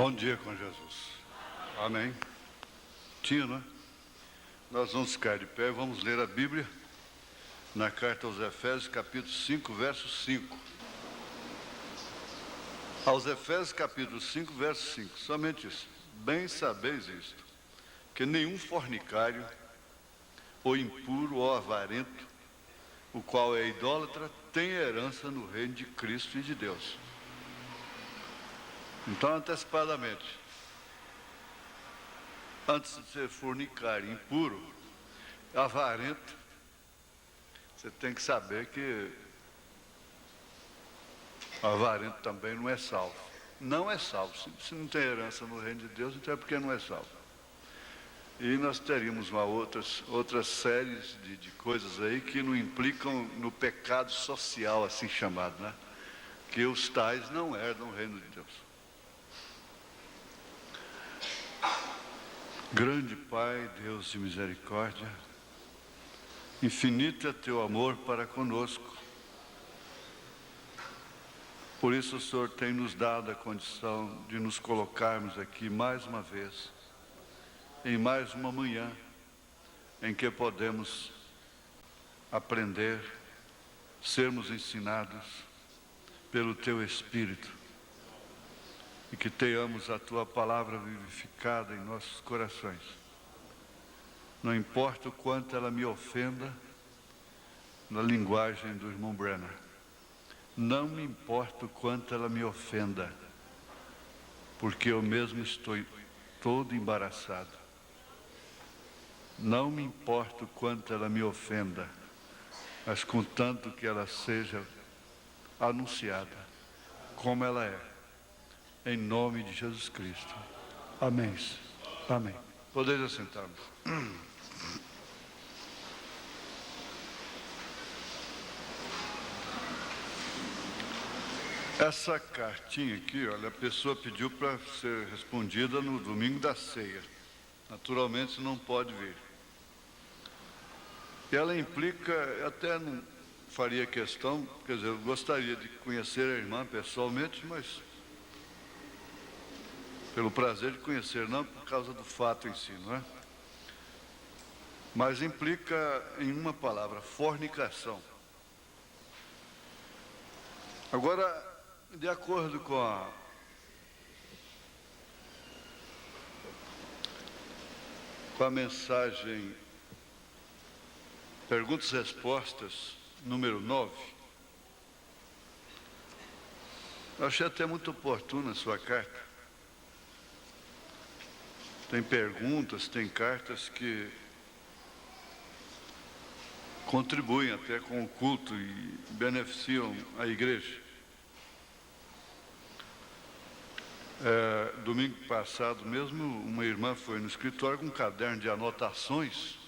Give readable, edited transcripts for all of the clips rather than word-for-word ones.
Bom dia com Jesus. Amém. Tinha, não é? Nós vamos ficar de pé e vamos ler a Bíblia na carta aos Efésios, capítulo 5, verso 5. Aos Efésios, capítulo 5, verso 5. Somente isso. Bem sabeis isto, que nenhum fornicário, ou impuro, ou avarento, o qual é idólatra, tem herança no reino de Cristo e de Deus. Então, antecipadamente, antes de ser fornicário, impuro, avarento, você tem que saber que avarento também não é salvo. Não é salvo. Se não tem herança no reino de Deus, então é porque não é salvo. E nós teríamos outras séries de coisas aí que não implicam no pecado social, assim chamado, né? Que os tais não herdam o reino de Deus. Grande Pai, Deus de misericórdia, infinito é teu amor para conosco. Por isso o Senhor tem nos dado a condição de nos colocarmos aqui mais uma vez, em mais uma manhã, em que podemos aprender, sermos ensinados pelo teu Espírito, e que tenhamos a tua palavra vivificada em nossos corações. Não importa o quanto ela me ofenda, na linguagem do irmão Brenner. Não me importa o quanto ela me ofenda, porque eu mesmo estou todo embaraçado. Não me importa o quanto ela me ofenda, mas contanto que ela seja anunciada como ela é. Em nome de Jesus Cristo. Amém. Amém. Podeis assentar-vos. Essa cartinha aqui, olha, a pessoa pediu para ser respondida no domingo da ceia. Naturalmente não pode vir. E ela implica, eu até não faria questão, quer dizer, eu gostaria de conhecer a irmã pessoalmente, mas pelo prazer de conhecer, não por causa do fato em si, não é? Mas implica em uma palavra, fornicação. Agora, de acordo com a mensagem Perguntas e Respostas, número 9, eu achei até muito oportuna a sua carta. Tem perguntas, tem cartas que contribuem até com o culto e beneficiam a igreja. Domingo passado mesmo, uma irmã foi no escritório com um caderno de anotações,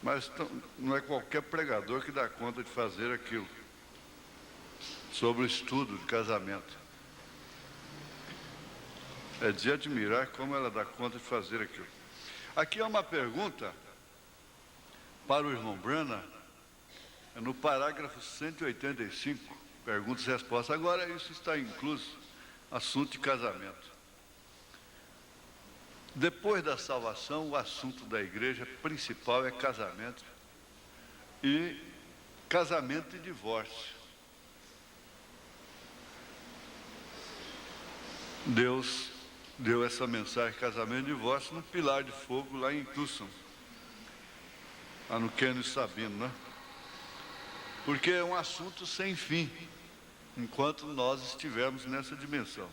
mas não é qualquer pregador que dá conta de fazer aquilo, sobre o estudo de casamento. É de admirar como ela dá conta de fazer aquilo. Aqui é uma pergunta para o irmão Branham, no parágrafo 185, perguntas e respostas. Agora isso está incluso, assunto de casamento. Depois da salvação, o assunto da igreja principal é casamento e divórcio. Deus deu essa mensagem, casamento e divórcio, no Pilar de Fogo, lá em Tucson, lá no Kennedy Sabino, né? Porque é um assunto sem fim, enquanto nós estivermos nessa dimensão.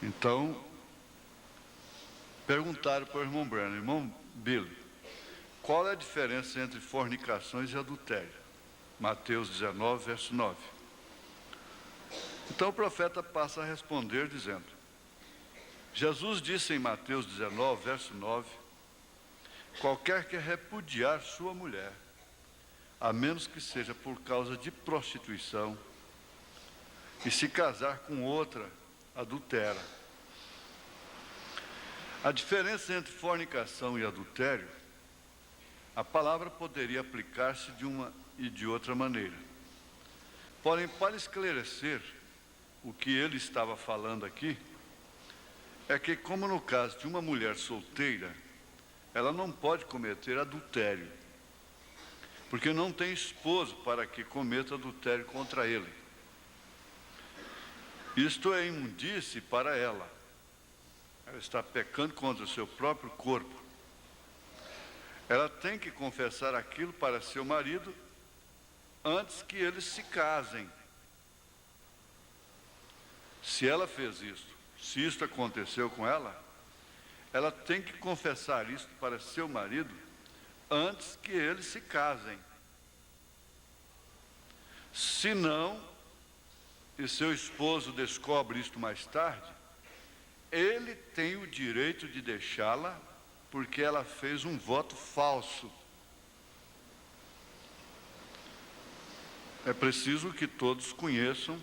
Então, perguntaram para o irmão Branham: irmão Billy, qual é a diferença entre fornicações e adultério? Mateus 19, verso 9. Então o profeta passa a responder dizendo: Jesus disse em Mateus 19, verso 9, qualquer que repudiar sua mulher, a menos que seja por causa de prostituição, e se casar com outra, adultera. A diferença entre fornicação e adultério, a palavra poderia aplicar-se de uma e de outra maneira. Porém, para esclarecer o que ele estava falando aqui é que, como no caso de uma mulher solteira, ela não pode cometer adultério, porque não tem esposo para que cometa adultério contra ele. Isto é imundície para ela. Ela está pecando contra o seu próprio corpo. Ela tem que confessar aquilo para seu marido antes que eles se casem. Se ela fez isso, se isso aconteceu com ela, ela tem que confessar isso para seu marido antes que eles se casem. Se não, e seu esposo descobre isto mais tarde, ele tem o direito de deixá-la porque ela fez um voto falso. É preciso que todos conheçam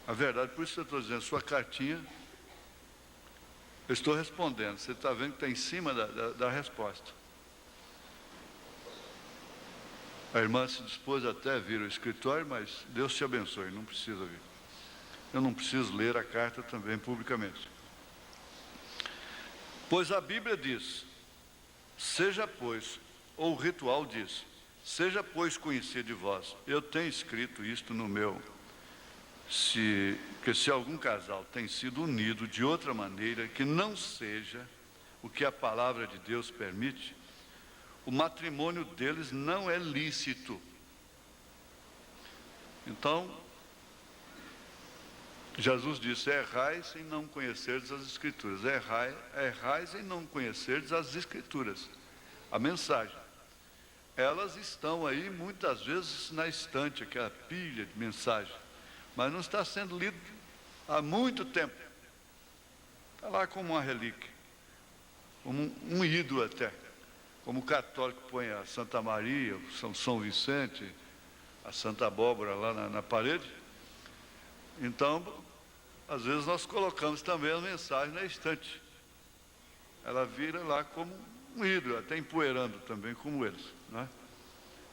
a verdade. Por isso eu estou dizendo, sua cartinha, eu estou respondendo. Você está vendo que está em cima da resposta. A irmã se dispôs até a vir ao escritório, mas Deus te abençoe, não precisa vir. Eu não preciso ler a carta também publicamente. Pois a Bíblia diz, seja pois, ou o ritual diz, seja pois conhecido de vós. Eu tenho escrito isto no meu, que se algum casal tem sido unido de outra maneira que não seja o que a palavra de Deus permite, o matrimônio deles não é lícito. Então, Jesus disse, errais em não conhecerdes as Escrituras. Errais em não conhecerdes as Escrituras. A mensagem. Elas estão aí, muitas vezes, na estante, aquela pilha de mensagem. Mas não está sendo lido há muito tempo. Está lá como uma relíquia. Como um ídolo até. Como o católico põe a Santa Maria, o São Vicente, a Santa Abóbora lá na parede. Então, às vezes nós colocamos também a mensagem na estante. Ela vira lá como um ídolo, até empoeirando também como eles, né?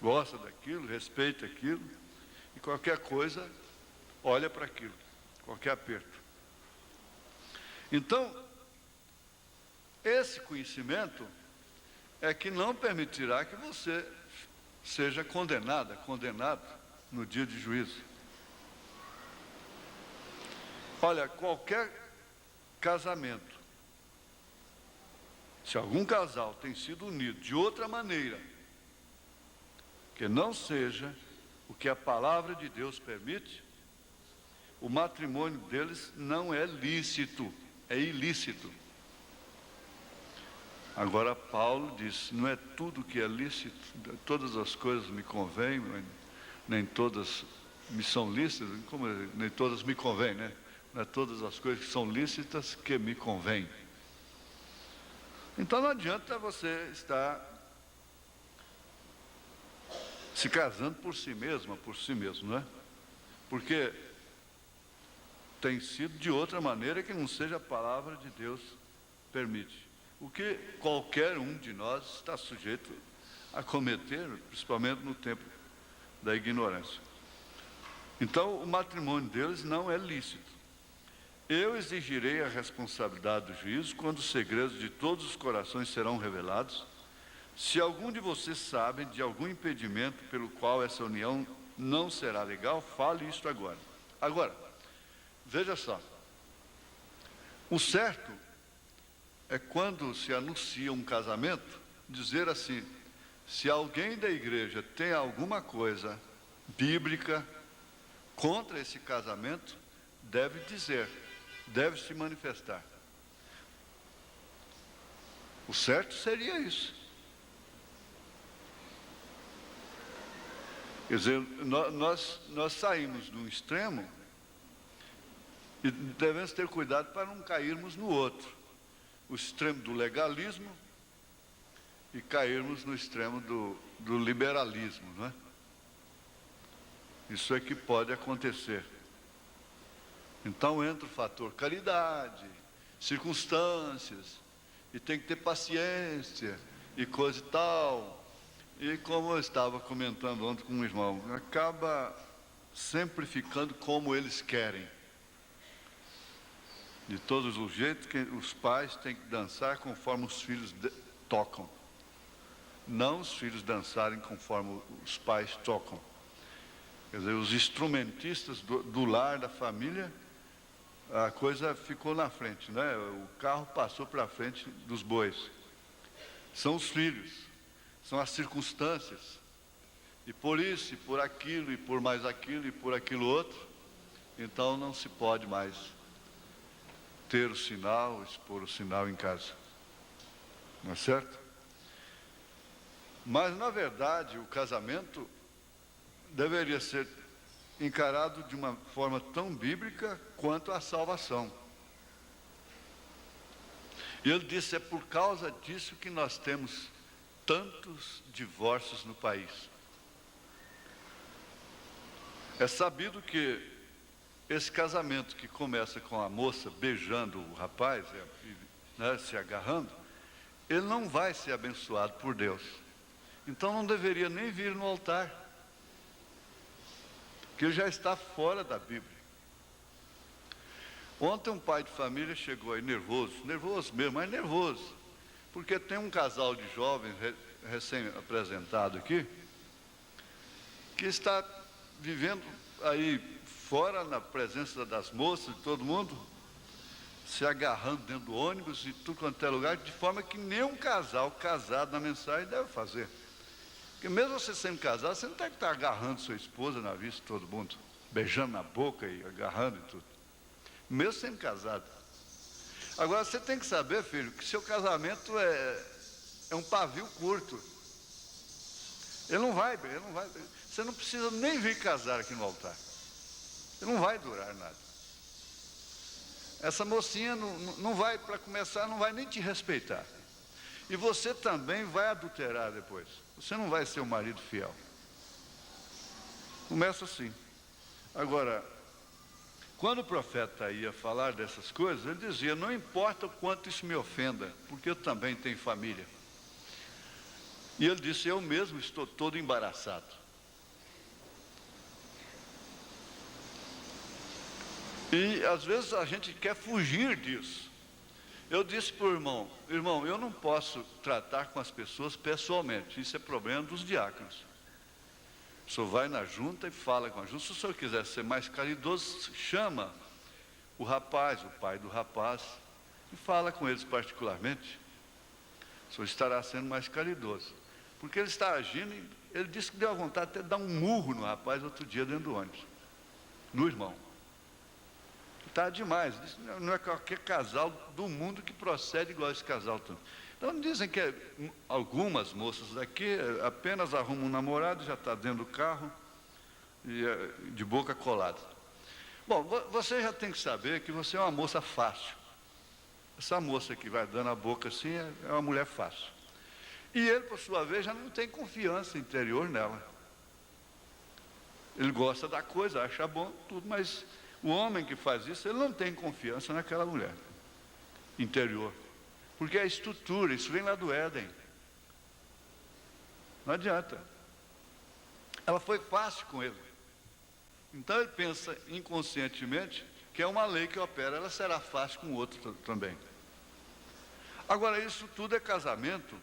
Gosta daquilo, respeita aquilo, e qualquer coisa, olha para aquilo, qualquer aperto. Então, esse conhecimento é que não permitirá que você seja condenado no dia de juízo. Olha, qualquer casamento, se algum casal tem sido unido de outra maneira, que não seja o que a palavra de Deus permite, o matrimônio deles não é lícito, é ilícito. Agora Paulo diz, não é tudo que é lícito, todas as coisas me convêm, nem todas me são lícitas, como nem todas me convêm, né? Não é todas as coisas que são lícitas que me convêm. Então não adianta você estar se casando por si mesma, por si mesmo, não é? Porque tem sido de outra maneira que não seja a palavra de Deus permite. O que qualquer um de nós está sujeito a cometer, principalmente no tempo da ignorância. Então, o matrimônio deles não é lícito. Eu exigirei a responsabilidade do juízo quando os segredos de todos os corações serão revelados. Se algum de vocês sabe de algum impedimento pelo qual essa união não será legal, fale isto agora. Agora, veja só. O certo é quando se anuncia um casamento, dizer assim, se alguém da igreja tem alguma coisa bíblica contra esse casamento, deve dizer, deve se manifestar. O certo seria isso. Quer dizer, nós saímos de um extremo e devemos ter cuidado para não cairmos no outro. O extremo do legalismo e cairmos no extremo do liberalismo, não é? Isso é que pode acontecer. Então entra o fator caridade, circunstâncias, e tem que ter paciência, e coisa e tal. E como eu estava comentando ontem com um irmão, acaba sempre ficando como eles querem. De todos os jeitos que os pais têm que dançar conforme os filhos tocam. Não os filhos dançarem conforme os pais tocam. Quer dizer, os instrumentistas do lar, da família, a coisa ficou na frente, né? O carro passou para frente dos bois. São os filhos, são as circunstâncias. E por isso, e por aquilo, e por mais aquilo, e por aquilo outro, então não se pode mais ter o sinal, expor o sinal em casa. Não é certo? Mas, na verdade, o casamento deveria ser encarado de uma forma tão bíblica quanto a salvação. E ele disse, é por causa disso que nós temos tantos divórcios no país. É sabido que esse casamento que começa com a moça beijando o rapaz, né, se agarrando, ele não vai ser abençoado por Deus. Então não deveria nem vir no altar, que ele já está fora da Bíblia. Ontem um pai de família chegou aí nervoso mesmo, mas nervoso, porque tem um casal de jovens recém-apresentado aqui, que está vivendo aí fora, na presença das moças, de todo mundo, se agarrando dentro do ônibus e tudo quanto é lugar, de forma que nenhum casal casado na mensagem deve fazer. Porque mesmo você sendo casado, você não tem que estar agarrando sua esposa na vista de todo mundo, beijando na boca e agarrando e tudo. Mesmo sendo casado. Agora, você tem que saber, filho, que seu casamento é um pavio curto. Ele não vai. Você não precisa nem vir casar aqui no altar. Ele não vai durar nada. Essa mocinha não vai, para começar, não vai nem te respeitar. E você também vai adulterar depois. Você não vai ser um marido fiel. Começa assim. Agora, quando o profeta ia falar dessas coisas, ele dizia, não importa o quanto isso me ofenda, porque eu também tenho família. E ele disse, eu mesmo estou todo embaraçado. E às vezes a gente quer fugir disso. Eu disse para o irmão, eu não posso tratar com as pessoas pessoalmente, isso é problema dos diáconos. O senhor vai na junta e fala com a junta. Se o senhor quiser ser mais caridoso, chama o rapaz, o pai do rapaz, e fala com eles particularmente. O senhor estará sendo mais caridoso. Porque ele está agindo, ele disse que deu a vontade até de dar um murro no rapaz outro dia dentro do ônibus, no irmão. Está demais. Não é qualquer casal do mundo que procede igual esse casal. Então dizem que algumas moças daqui apenas arrumam um namorado, já está dentro do carro, e de boca colada. Bom, você já tem que saber que você é uma moça fácil. Essa moça que vai dando a boca assim é uma mulher fácil. E ele, por sua vez, já não tem confiança interior nela. Ele gosta da coisa, acha bom, tudo, mas o homem que faz isso, ele não tem confiança naquela mulher interior. Porque a estrutura, isso vem lá do Éden. Não adianta. Ela foi fácil com ele. Então ele pensa inconscientemente que é uma lei que opera, ela será fácil com o outro também. Agora, isso tudo é casamento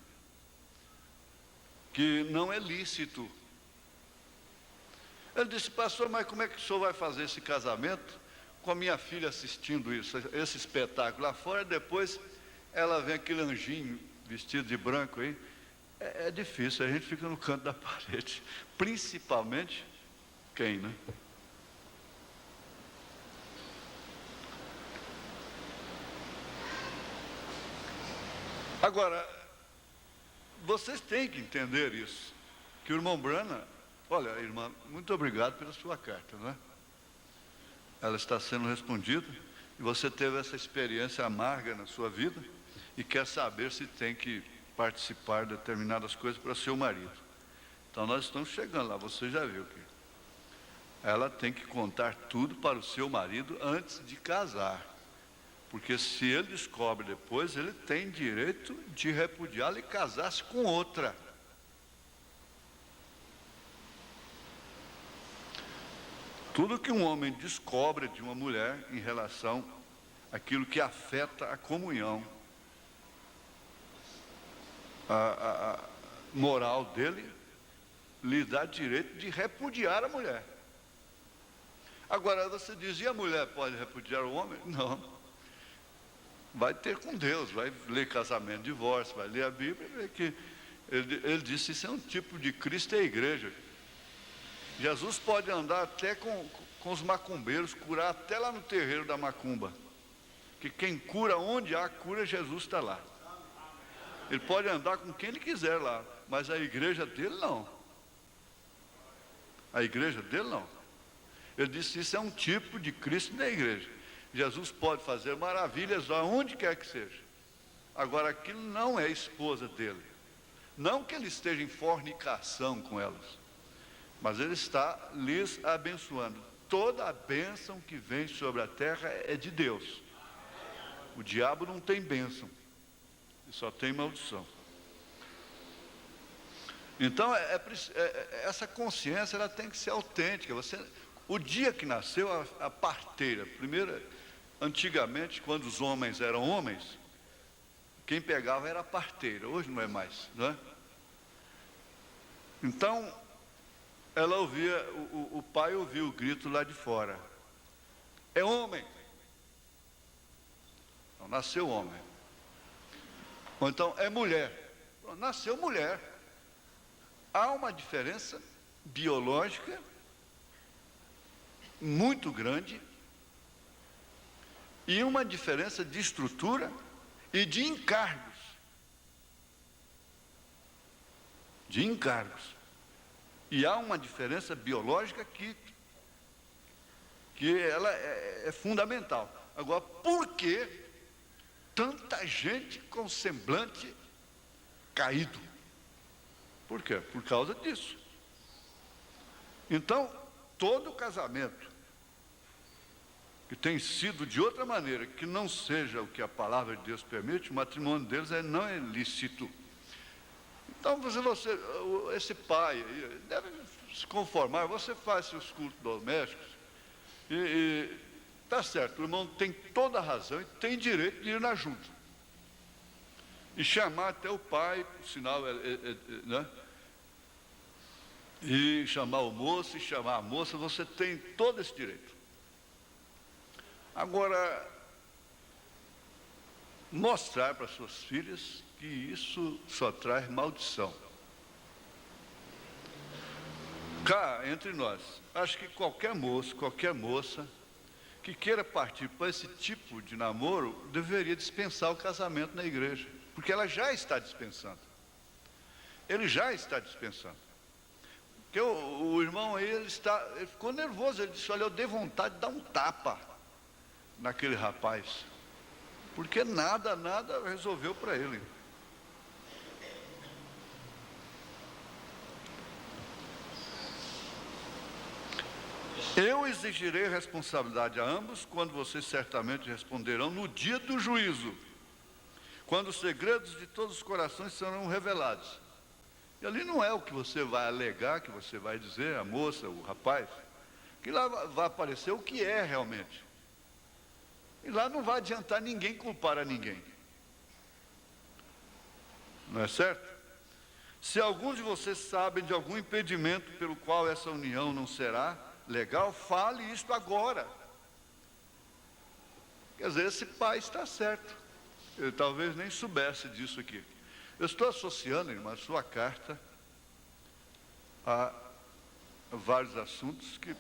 que não é lícito. Ele disse, pastor, mas como é que o senhor vai fazer esse casamento com a minha filha assistindo isso, esse espetáculo lá fora, depois ela vem aquele anjinho vestido de branco aí? É difícil, a gente fica no canto da parede, principalmente quem, né? Agora, vocês têm que entender isso, que o irmão Brana, olha, irmã, muito obrigado pela sua carta, não é? Ela está sendo respondida, e você teve essa experiência amarga na sua vida, e quer saber se tem que participar de determinadas coisas para seu marido. Então nós estamos chegando lá, você já viu que ela tem que contar tudo para o seu marido antes de casar. Porque se ele descobre depois, ele tem direito de repudiá-la e casar-se com outra. Tudo que um homem descobre de uma mulher em relação aquilo que afeta a comunhão, a moral dele, lhe dá direito de repudiar a mulher. Agora você diz, e a mulher pode repudiar o homem? Não. Vai ter com Deus, vai ler casamento, divórcio, vai ler a Bíblia, e ver que ele disse, isso é um tipo de Cristo e a igreja. Jesus pode andar até com os macumbeiros, curar até lá no terreiro da macumba. Que quem cura, onde há cura, Jesus está lá. Ele pode andar com quem ele quiser lá, mas a igreja dele não. A igreja dele não. Ele disse, isso é um tipo de Cristo da igreja. Jesus pode fazer maravilhas aonde quer que seja. Agora, aquilo não é esposa dele. Não que ele esteja em fornicação com elas, mas ele está lhes abençoando. Toda a bênção que vem sobre a terra é de Deus. O diabo não tem bênção, ele só tem maldição. Então, essa consciência ela tem que ser autêntica. O dia que nasceu a parteira, primeiro, antigamente, quando os homens eram homens, quem pegava era a parteira, hoje não é mais, não é? Então, ela ouvia, o pai ouvia o grito lá de fora, é homem. Então, nasceu homem. Ou então, é mulher. Nasceu mulher. Há uma diferença biológica muito grande e uma diferença de estrutura e de encargos. De encargos. E há uma diferença biológica que ela é fundamental. Agora, por que tanta gente com semblante caído? Por quê? Por causa disso. Então, todo casamento que tem sido de outra maneira, que não seja o que a palavra de Deus permite, o matrimônio deles não é lícito. Então, esse pai deve se conformar, você faz seus cultos domésticos, e está certo, o irmão tem toda a razão e tem direito de ir na junta. E chamar até o pai, por sinal, né? E chamar o moço, e chamar a moça, você tem todo esse direito. Agora, mostrar para suas filhas que isso só traz maldição. Cá, entre nós, acho que qualquer moço, qualquer moça que queira partir para esse tipo de namoro, deveria dispensar o casamento na igreja, porque ela já está dispensando. Ele já está dispensando. Porque o irmão aí, ele ficou nervoso, ele disse, olha, eu dei vontade de dar um tapa naquele rapaz, porque nada resolveu para ele. Eu exigirei responsabilidade a ambos, quando vocês certamente responderão no dia do juízo, quando os segredos de todos os corações serão revelados. E ali não é o que você vai alegar, que você vai dizer, a moça, o rapaz, que lá vai aparecer o que é realmente. E lá não vai adiantar ninguém culpar a ninguém. Não é certo? Se alguns de vocês sabem de algum impedimento pelo qual essa união não será legal, fale isto agora. Quer dizer, esse pai está certo. Ele talvez nem soubesse disso aqui. Eu estou associando, irmã, a sua carta a vários assuntos que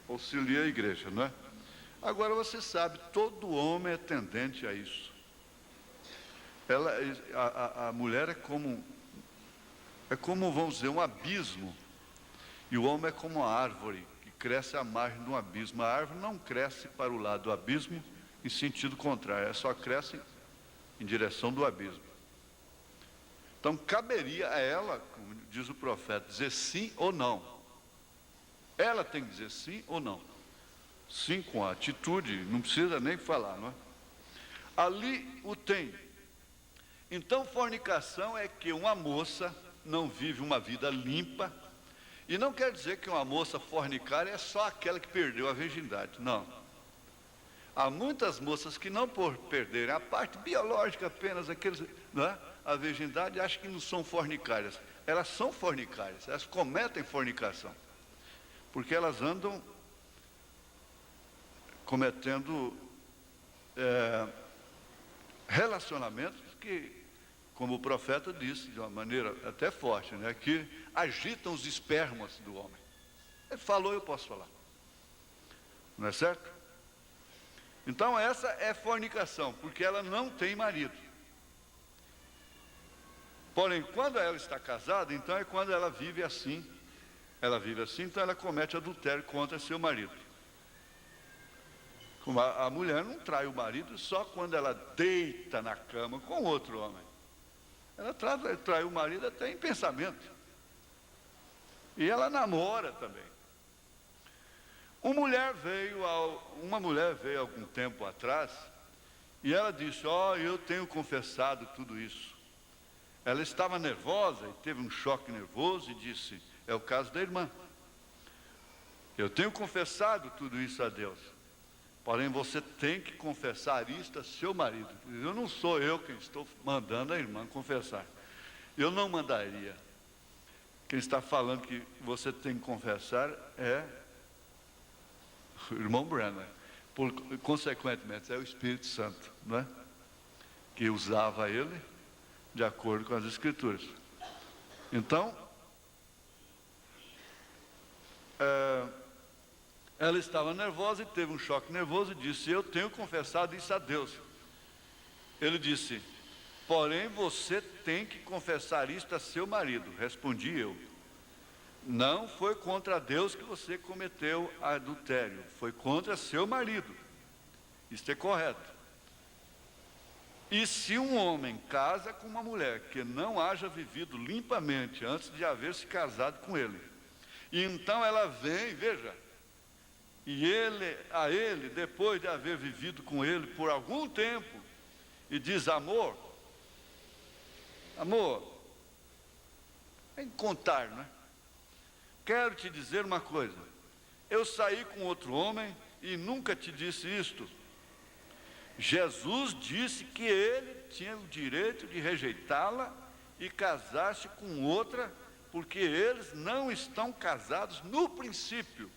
auxiliam a igreja, não é? Agora você sabe, todo homem é tendente a isso. A mulher é como, vamos dizer, um abismo. E o homem é como uma árvore que cresce à margem de um abismo. A árvore não cresce para o lado do abismo em sentido contrário, ela só cresce em direção do abismo. Então, caberia a ela, como diz o profeta, dizer sim ou não. Ela tem que dizer sim ou não. Sim com a atitude, não precisa nem falar, não é? Ali o tem. Então, fornicação é que uma moça não vive uma vida limpa, e não quer dizer que uma moça fornicária é só aquela que perdeu a virgindade, não. Há muitas moças que não por perderem a parte biológica apenas, aqueles, não é? A virgindade, acham que não são fornicárias. Elas são fornicárias, elas cometem fornicação. Porque elas andam cometendo relacionamentos que, como o profeta disse, de uma maneira até forte, né, que agitam os espermas do homem. Ele falou, eu posso falar. Não é certo? Então essa é fornicação, porque ela não tem marido. Porém, quando ela está casada, então é quando ela vive assim. Ela vive assim, então ela comete adultério contra seu marido. Como a mulher não trai o marido só quando ela deita na cama com outro homem. Ela trai o marido até em pensamento. E ela namora também. Uma mulher veio algum tempo atrás e ela disse, eu tenho confessado tudo isso. Ela estava nervosa e teve um choque nervoso e disse, é o caso da irmã. Eu tenho confessado tudo isso a Deus. Porém, você tem que confessar isto a seu marido. Eu não sou eu quem estou mandando a irmã confessar. Eu não mandaria. Quem está falando que você tem que confessar é o irmão Brenner. Consequentemente, é o Espírito Santo, não é? Que usava ele de acordo com as Escrituras. Então, ela estava nervosa e teve um choque nervoso e disse, eu tenho confessado isso a Deus. Ele disse, porém você tem que confessar isto a seu marido. Respondi eu, não foi contra Deus que você cometeu adultério, foi contra seu marido. Isto é correto. E se um homem casa com uma mulher que não haja vivido limpamente antes de haver se casado com ele, e então ela vem, veja, e a ele, depois de haver vivido com ele por algum tempo, e diz, amor, tem que contar, não é? Quero te dizer uma coisa, eu saí com outro homem e nunca te disse isto. Jesus disse que ele tinha o direito de rejeitá-la e casar-se com outra, porque eles não estão casados no princípio,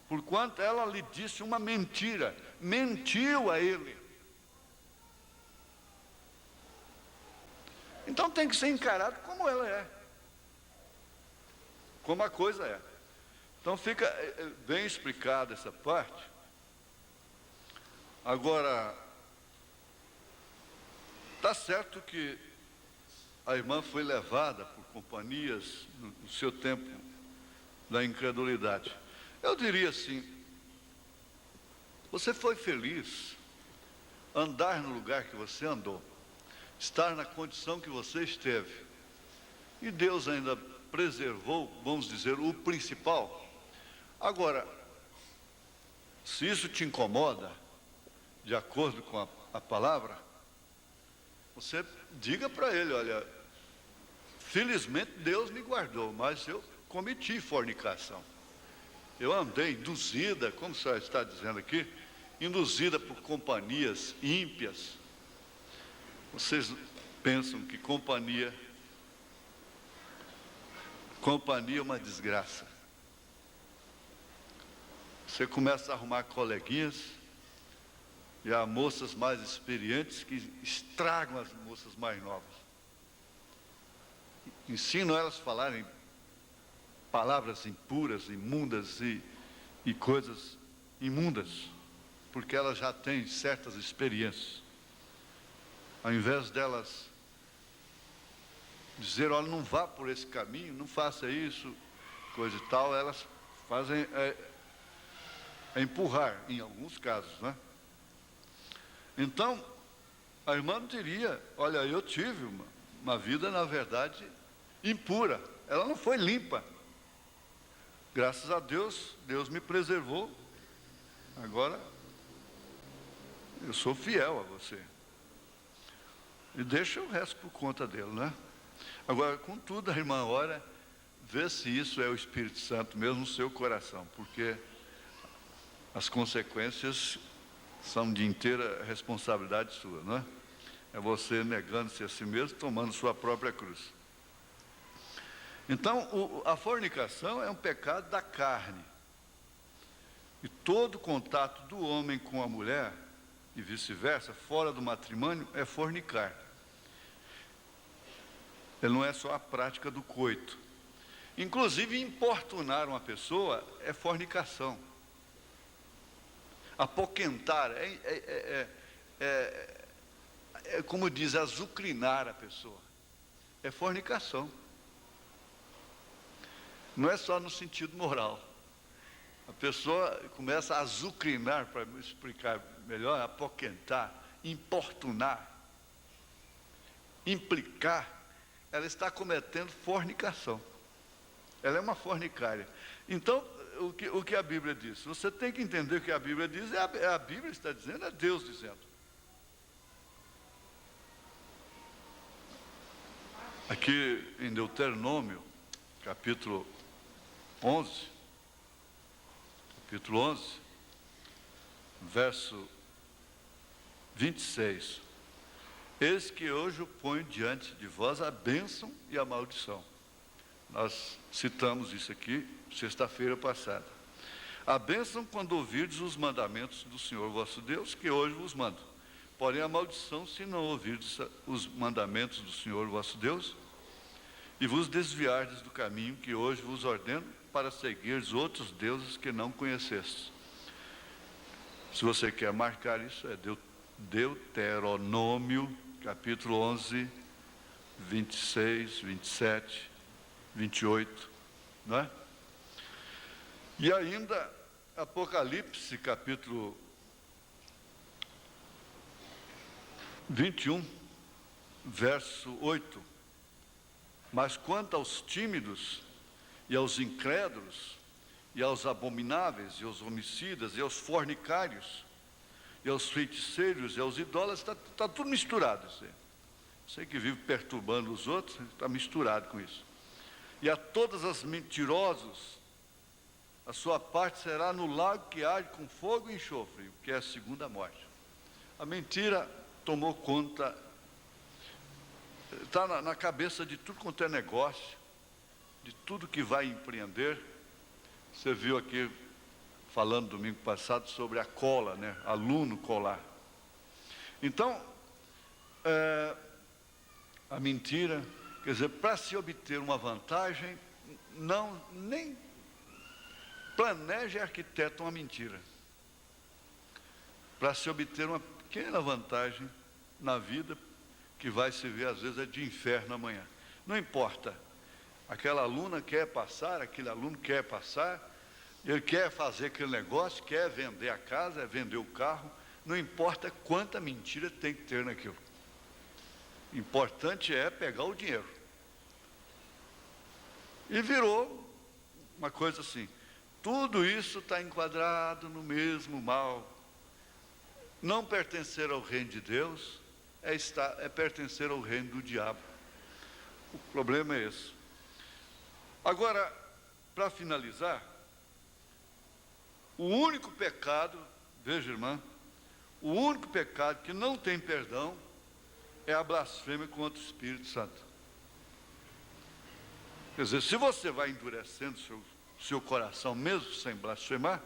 porquanto ela lhe disse uma mentira, mentiu a ele. Então tem que ser encarado como ela é, como a coisa é. Então fica bem explicada essa parte. Agora, está certo que a irmã foi levada por companhias no seu tempo da incredulidade. Eu diria assim, você foi feliz andar no lugar que você andou, estar na condição que você esteve, e Deus ainda preservou, vamos dizer, o principal. Agora, se isso te incomoda, de acordo com a palavra, você diga para ele, olha, felizmente Deus me guardou, mas eu cometi fornicação. Eu andei induzida, como o senhor está dizendo aqui, induzida por companhias ímpias. Vocês pensam que companhia é uma desgraça. Você começa a arrumar coleguinhas, e há moças mais experientes que estragam as moças mais novas. Ensinam elas a falarem palavras impuras, imundas e coisas imundas, porque elas já têm certas experiências. Ao invés delas dizer, olha, não vá por esse caminho, não faça isso, coisa e tal, elas fazem empurrar, em alguns casos, né? Então, a irmã diria, olha, eu tive uma vida, na verdade, impura. Ela não foi limpa. Graças a Deus, Deus me preservou. Agora, eu sou fiel a você. E deixa o resto por conta dele, né? Agora, contudo, a irmã ora, vê se isso é o Espírito Santo mesmo no seu coração, porque as consequências são de inteira responsabilidade sua, não é? É você negando-se a si mesmo, tomando sua própria cruz. Então, a fornicação é um pecado da carne. E todo contato do homem com a mulher, e vice-versa, fora do matrimônio, é fornicar. Ele não é só a prática do coito. Inclusive, importunar uma pessoa é fornicação. Apoquentar é como diz, azucrinar a pessoa. É fornicação. Não é só no sentido moral. A pessoa começa a azucrinar, para me explicar melhor, apoquentar, importunar, implicar. Ela está cometendo fornicação. Ela é uma fornicária. Então, o que a Bíblia diz? Você tem que entender o que a Bíblia diz, a Bíblia está dizendo, é Deus dizendo. Aqui em Deuteronômio, capítulo 11, verso 26. Eis que hoje eu ponho diante de vós a bênção e a maldição. Nós citamos isso aqui sexta-feira passada. A bênção quando ouvirdes os mandamentos do Senhor vosso Deus, que hoje vos mando. Porém a maldição se não ouvirdes os mandamentos do Senhor vosso Deus, e vos desviardes do caminho que hoje vos ordeno, para seguirdes outros deuses que não conhecestes. Se você quer marcar isso, é Deuteronômio, capítulo 11, 26, 27, 28, não é? E ainda, Apocalipse, capítulo 21, verso 8. Mas quanto aos tímidos, e aos incrédulos, e aos abomináveis, e aos homicidas, e aos fornicários, e aos feiticeiros, e aos idólatras, está tudo misturado isso aí. Você que vive perturbando os outros, está misturado com isso. E a todas as mentirosos, a sua parte será no lago que arde com fogo e enxofre, o que é a segunda morte. A mentira tomou conta, está na cabeça de tudo quanto é negócio, de tudo que vai empreender. Você viu aqui, falando domingo passado, sobre a cola, né? Aluno colar. Então, a mentira, quer dizer, para se obter uma vantagem, nem planeja e arquiteta uma mentira. Para se obter uma pequena vantagem na vida, que vai se ver, às vezes, é de inferno amanhã. Não importa. Aquela aluna quer passar, aquele aluno quer passar, ele quer fazer aquele negócio, quer vender a casa, vender o carro, não importa quanta mentira tem que ter naquilo. Importante é pegar o dinheiro. E virou uma coisa assim, tudo isso está enquadrado no mesmo mal. Não pertencer ao reino de Deus é pertencer ao reino do diabo. O problema é esse. Agora, para finalizar, o único pecado, veja, irmã, o único pecado que não tem perdão é a blasfêmia contra o Espírito Santo. Quer dizer, se você vai endurecendo seu coração, mesmo sem blasfemar,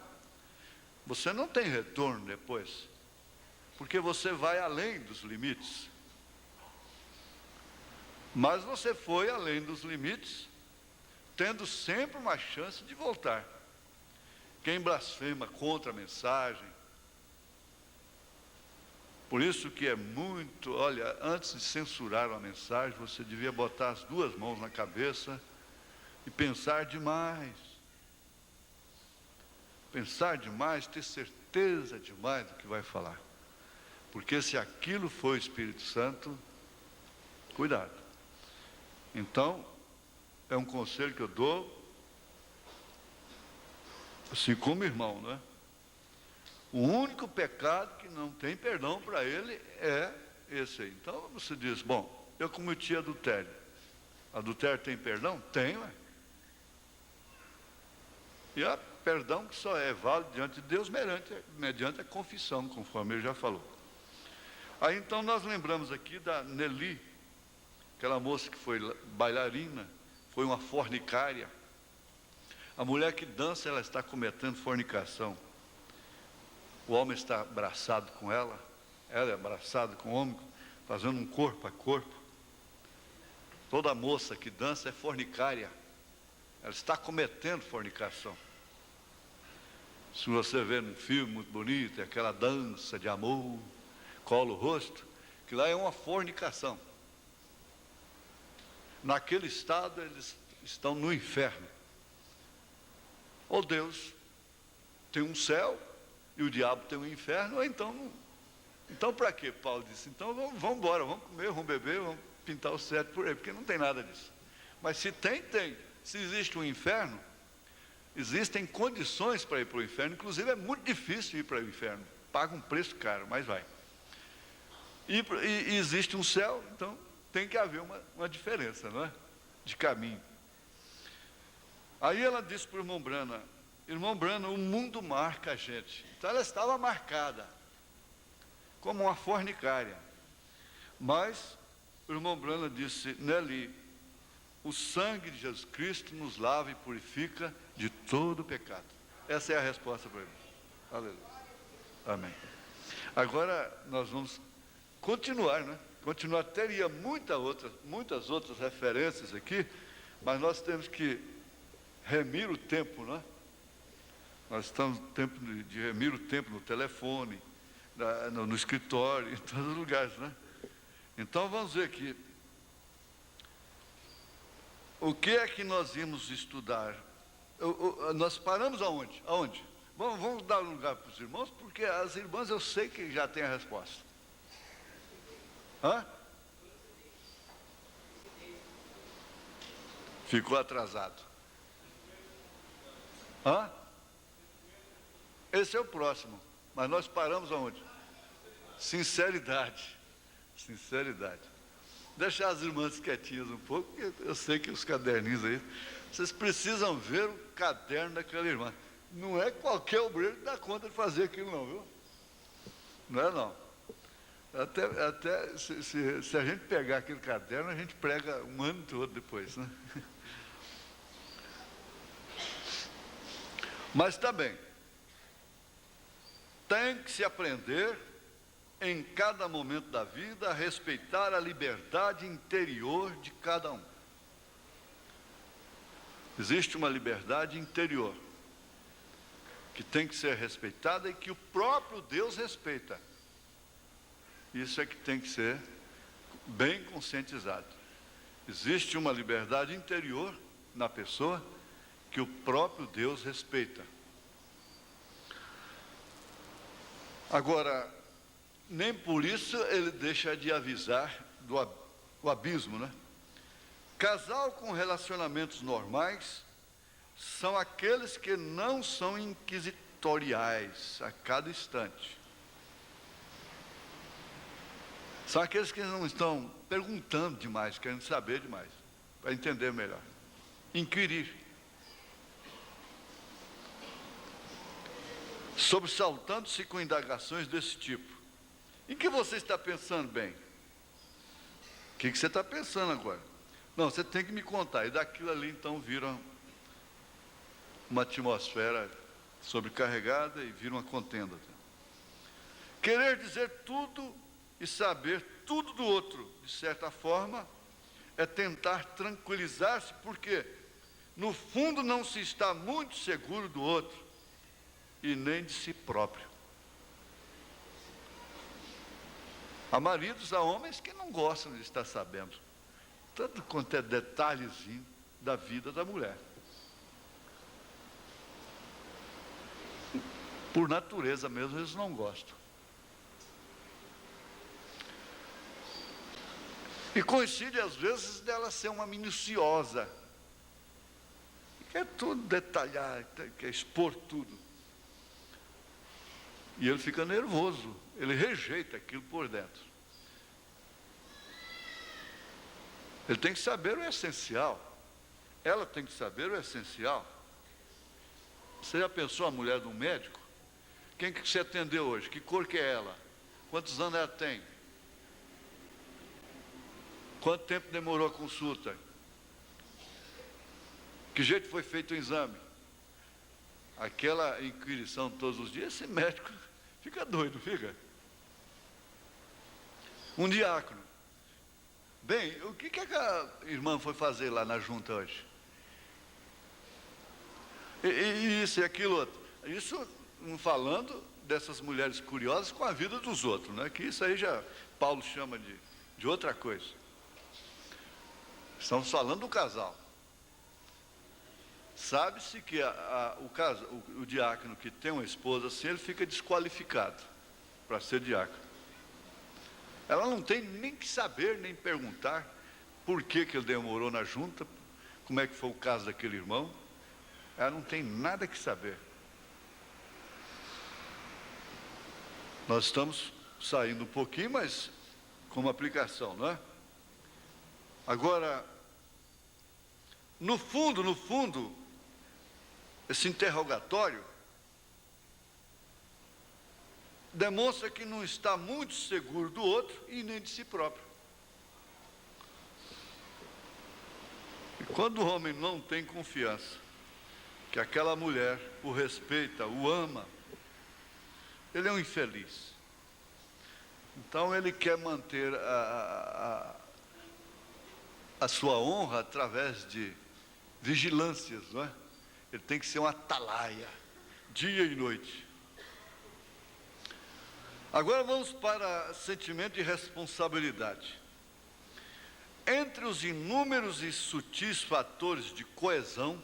você não tem retorno depois, porque você vai além dos limites. Mas você foi além dos limites, tendo sempre uma chance de voltar. Quem blasfema contra a mensagem, por isso que é muito, olha, antes de censurar uma mensagem, você devia botar as duas mãos na cabeça e pensar demais. Pensar demais, ter certeza demais do que vai falar. Porque se aquilo for o Espírito Santo, cuidado. Então, é um conselho que eu dou, assim como irmão, não é? O único pecado que não tem perdão para ele é esse aí. Então você diz, bom, eu cometi adultério. Adultério tem perdão? Tem, ué. E perdão que só é válido diante de Deus mediante a confissão, conforme ele já falou. Aí então nós lembramos aqui da Nelly, aquela moça que foi bailarina, foi uma fornicária. A mulher que dança, ela está cometendo fornicação. O homem está abraçado com ela é abraçada com o homem, fazendo um corpo a corpo. Toda moça que dança é fornicária. Ela está cometendo fornicação. Se você vê num filme muito bonito, é aquela dança de amor, cola o rosto, que lá é uma fornicação. Naquele estado eles estão no inferno. Ou Deus tem um céu e o diabo tem um inferno, ou então para quê? Paulo disse, então vamos embora, vamos comer, vamos beber, vamos pintar o céu por aí, porque não tem nada disso. Mas se tem. Se existe um inferno, existem condições para ir para o inferno, inclusive é muito difícil ir para o inferno, paga um preço caro, mas vai. E existe um céu, então tem que haver uma diferença, não é? De caminho. Aí ela disse para o irmão Brana, o mundo marca a gente. Então ela estava marcada como uma fornicária. Mas o irmão Brana disse, Nelly, o sangue de Jesus Cristo nos lava e purifica de todo pecado. Essa é a resposta para ele. Aleluia. Amém. Agora nós vamos continuar, né? Continuar, teria muitas outras referências aqui, mas nós temos que remir o tempo, né? Nós estamos no tempo de remir o tempo no telefone, no escritório, em todos os lugares, né? Então vamos ver aqui. O que é que nós íamos estudar? Nós paramos aonde? Aonde? Vamos dar lugar para os irmãos, porque as irmãs eu sei que já têm a resposta. Hã? Ficou atrasado. Hã? Esse é o próximo. Mas nós paramos aonde? Sinceridade. Deixar as irmãs quietinhas um pouco, porque eu sei que os caderninhos aí, vocês precisam ver o caderno daquela irmã. Não é qualquer obreiro que dá conta de fazer aquilo não, viu? Não é não. Até se a gente pegar aquele caderno, a gente prega um ano todo depois, né? Mas está bem. Tem que se aprender em cada momento da vida a respeitar a liberdade interior de cada um. Existe uma liberdade interior que tem que ser respeitada e que o próprio Deus respeita. Isso é que tem que ser bem conscientizado. Existe uma liberdade interior na pessoa que o próprio Deus respeita. Agora, nem por isso ele deixa de avisar do abismo, né? Casal com relacionamentos normais são aqueles que não são inquisitoriais a cada instante. São aqueles que não estão perguntando demais, querendo saber demais, para entender melhor. Inquirir. Sobressaltando-se com indagações desse tipo. Em que você está pensando bem? O que você está pensando agora? Não, você tem que me contar. E daquilo ali então vira uma atmosfera sobrecarregada e vira uma contenda. Querer dizer tudo e saber tudo do outro, de certa forma, é tentar tranquilizar-se, porque no fundo não se está muito seguro do outro e nem de si próprio. Há maridos, há homens que não gostam de estar sabendo tanto quanto é detalhezinho da vida da mulher. Por natureza mesmo, eles não gostam. E coincide às vezes dela ser uma minuciosa. Quer tudo detalhar, quer expor tudo. E ele fica nervoso, ele rejeita aquilo por dentro. Ele tem que saber o essencial. Ela tem que saber o essencial. Você já pensou a mulher de um médico? Quem que você atendeu hoje? Que cor que é ela? Quantos anos ela tem? Quanto tempo demorou a consulta? Que jeito foi feito o exame? Aquela inquirição todos os dias, esse médico fica doido, fica. Um diácono. Bem, o que a irmã foi fazer lá na junta hoje? E isso e aquilo outro. Isso não falando dessas mulheres curiosas com a vida dos outros, né? Que isso aí já Paulo chama de outra coisa. Estamos falando do casal. Sabe-se que o diácono que tem uma esposa assim, ele fica desqualificado para ser diácono. Ela não tem nem que saber, nem perguntar por que ele demorou na junta, como é que foi o caso daquele irmão. Ela não tem nada que saber. Nós estamos saindo um pouquinho, mas com uma aplicação, não é? Agora, no fundo, esse interrogatório demonstra que não está muito seguro do outro e nem de si próprio. E quando o homem não tem confiança que aquela mulher o respeita, o ama, ele é um infeliz. Então ele quer manter a sua honra através de vigilâncias, não é? Ele tem que ser um atalaia, dia e noite. Agora vamos para sentimento de responsabilidade. Entre os inúmeros e sutis fatores de coesão,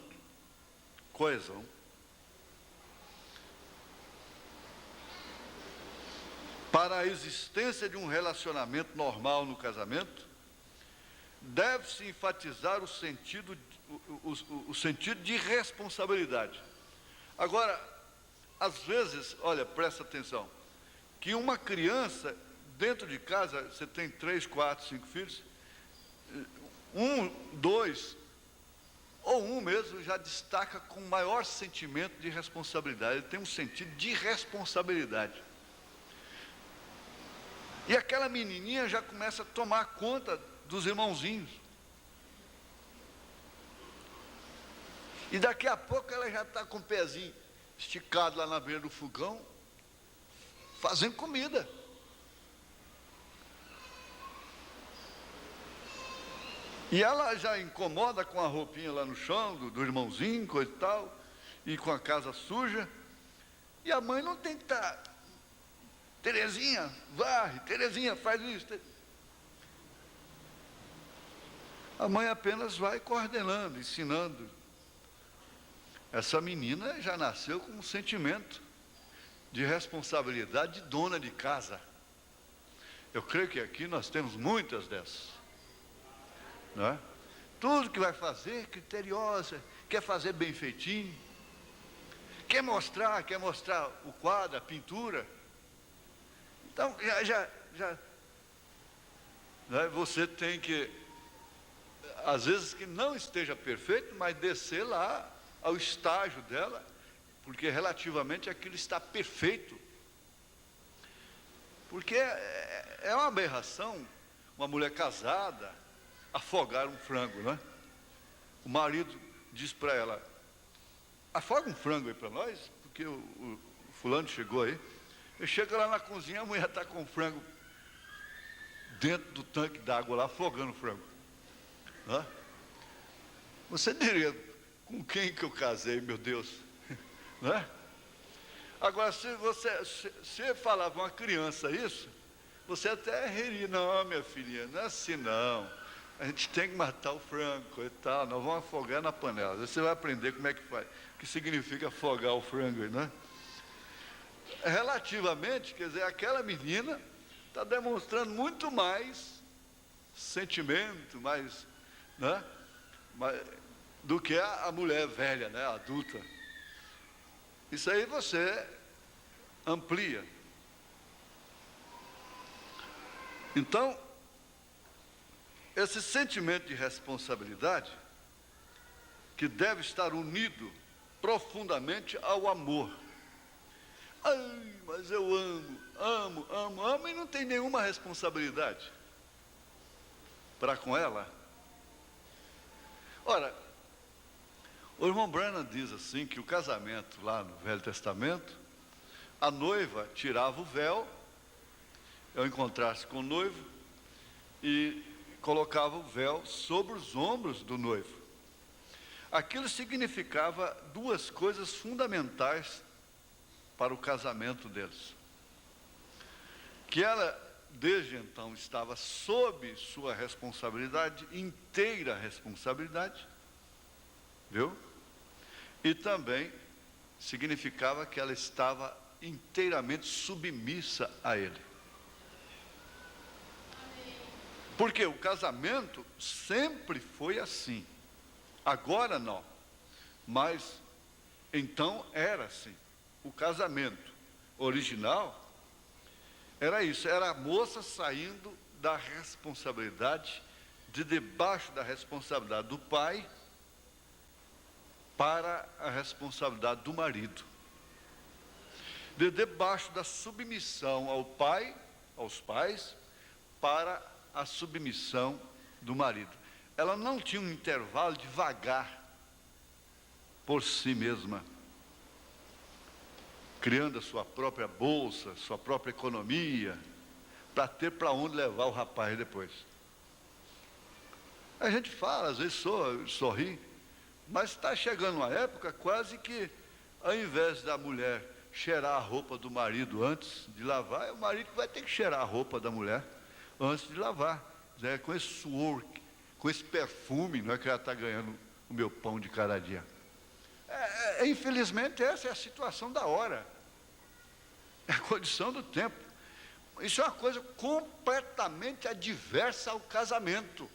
para a existência de um relacionamento normal no casamento, deve-se enfatizar o sentido de responsabilidade. Agora, às vezes, olha, presta atenção, que uma criança, dentro de casa, você tem 3, 4, 5 filhos, 1, 2, ou um mesmo, já destaca com maior sentimento de responsabilidade. Ele tem um sentido de responsabilidade. E aquela menininha já começa a tomar conta dos irmãozinhos. E daqui a pouco ela já está com o pezinho esticado lá na beira do fogão, fazendo comida. E ela já incomoda com a roupinha lá no chão, do irmãozinho, coisa e tal, e com a casa suja. E a mãe não tem que estar, Terezinha, varre, Terezinha, faz isso. A mãe apenas vai coordenando, ensinando. Essa menina já nasceu com um sentimento de responsabilidade de dona de casa. Eu creio que aqui nós temos muitas dessas. Não é? Tudo que vai fazer, criteriosa, quer fazer bem feitinho, quer mostrar o quadro, a pintura. Então, não é? Você tem que, às vezes que não esteja perfeito, mas descer lá ao estágio dela, porque relativamente aquilo está perfeito. Porque é uma aberração uma mulher casada afogar um frango, né? O marido diz para ela: afoga um frango aí para nós, porque o fulano chegou aí. Ele chega lá na cozinha, a mulher está com o frango dentro do tanque d'água lá, afogando o frango, né? Você diria: com quem que eu casei, meu Deus? Né? Agora, se falava uma criança isso, você até riria: não, minha filhinha, não é assim não, a gente tem que matar o frango e tal, nós vamos afogar na panela. Você vai aprender como é que faz, o que significa afogar o frango, né? Relativamente, quer dizer, aquela menina está demonstrando muito mais sentimento, mais, né, do que a mulher velha, né, adulta. Isso aí você amplia. Então, esse sentimento de responsabilidade, que deve estar unido profundamente ao amor. Ai, mas eu amo, e não tem nenhuma responsabilidade para com ela. Ora, o irmão Branham diz assim, que o casamento lá no Velho Testamento, a noiva tirava o véu, ao encontrar-se com o noivo, e colocava o véu sobre os ombros do noivo. Aquilo significava duas coisas fundamentais para o casamento deles. Que ela, desde então, estava sob sua responsabilidade, inteira responsabilidade, viu? E também significava que ela estava inteiramente submissa a ele. Porque o casamento sempre foi assim. Agora não, mas então era assim. O casamento original era isso, era a moça saindo da responsabilidade, de debaixo da responsabilidade do pai, para a responsabilidade do marido. De debaixo da submissão ao pai, aos pais, para a submissão do marido. Ela não tinha um intervalo de vagar por si mesma, criando a sua própria bolsa, sua própria economia, para ter para onde levar o rapaz depois. A gente fala, às vezes sorri, mas está chegando uma época quase que, ao invés da mulher cheirar a roupa do marido antes de lavar, é o marido que vai ter que cheirar a roupa da mulher antes de lavar, né? Com esse suor, com esse perfume, não é que ela está ganhando o meu pão de cada dia. Infelizmente, essa é a situação da hora, é a condição do tempo. Isso é uma coisa completamente adversa ao casamento,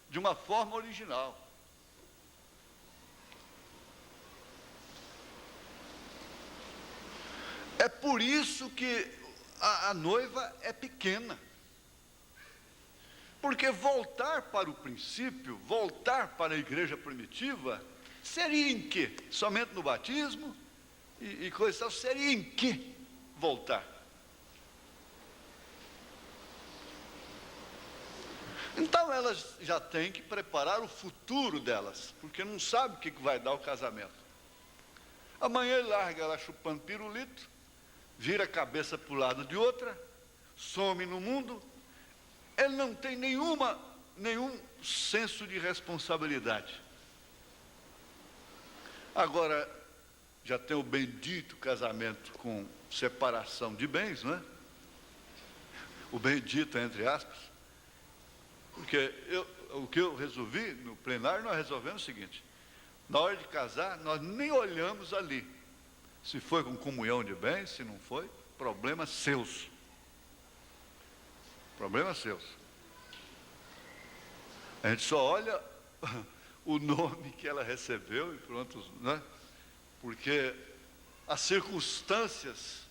de uma forma original. É por isso que a noiva é pequena. Porque voltar para o princípio, voltar para a igreja primitiva, seria em quê? Somente no batismo e coisa tal, seria em quê voltar? Então elas já têm que preparar o futuro delas, porque não sabe o que vai dar o casamento. Amanhã ele larga ela chupando pirulito, vira a cabeça para o lado de outra, some no mundo. Ele não tem nenhum senso de responsabilidade. Agora, já tem o bendito casamento com separação de bens, não é? O bendito, entre aspas. Porque o que eu resolvi no plenário, nós resolvemos o seguinte: na hora de casar, nós nem olhamos ali se foi com comunhão de bens, se não foi, problemas seus. Problemas seus. A gente só olha o nome que ela recebeu e pronto, né? Porque as circunstâncias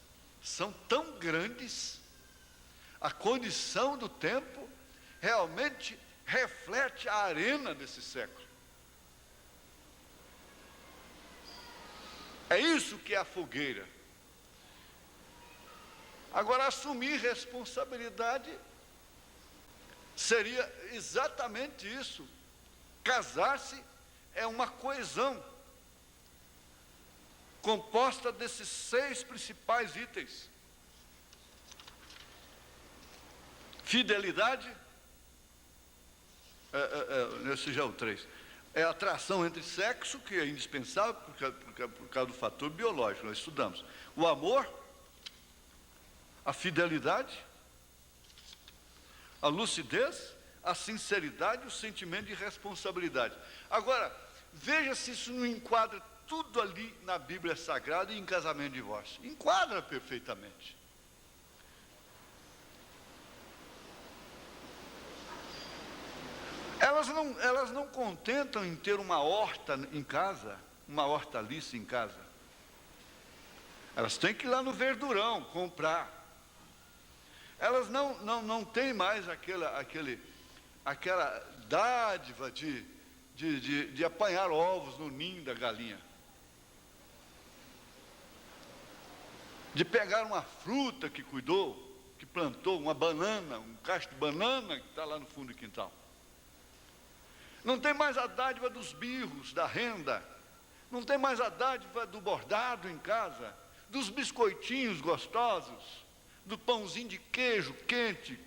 são tão grandes, a condição do tempo realmente reflete a arena desse século. É isso que é a fogueira. Agora, assumir responsabilidade seria exatamente isso. Casar-se é uma coesão composta desses 6 principais itens: fidelidade, esse já é o 3. É a atração entre sexo, que é indispensável por causa do fator biológico, nós estudamos. O amor, a fidelidade, a lucidez, a sinceridade, o sentimento de responsabilidade. Agora, veja se isso não enquadra tudo ali na Bíblia Sagrada e em casamento e divórcio. Enquadra perfeitamente. Elas não contentam em ter uma horta em casa, uma hortaliça em casa. Elas têm que ir lá no verdurão comprar. Elas não têm mais aquela dádiva de apanhar ovos no ninho da galinha. de pegar uma fruta que cuidou, que plantou, uma banana, um cacho de banana que está lá no fundo do quintal. Não tem mais a dádiva dos birros, da renda. Não tem mais a dádiva do bordado em casa, dos biscoitinhos gostosos, do pãozinho de queijo quente,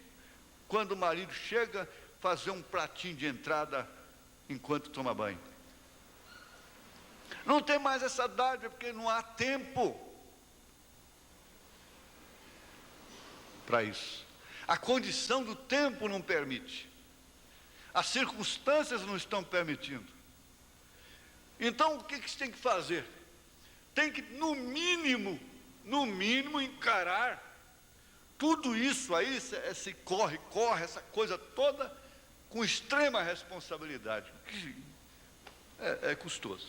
quando o marido chega, fazer um pratinho de entrada enquanto toma banho. Não tem mais essa dádiva porque não há tempo para isso. A condição do tempo não permite. As circunstâncias não estão permitindo. Então, o que você tem que fazer? Tem que, no mínimo, encarar tudo isso aí, esse corre, essa coisa toda, com extrema responsabilidade. É custoso.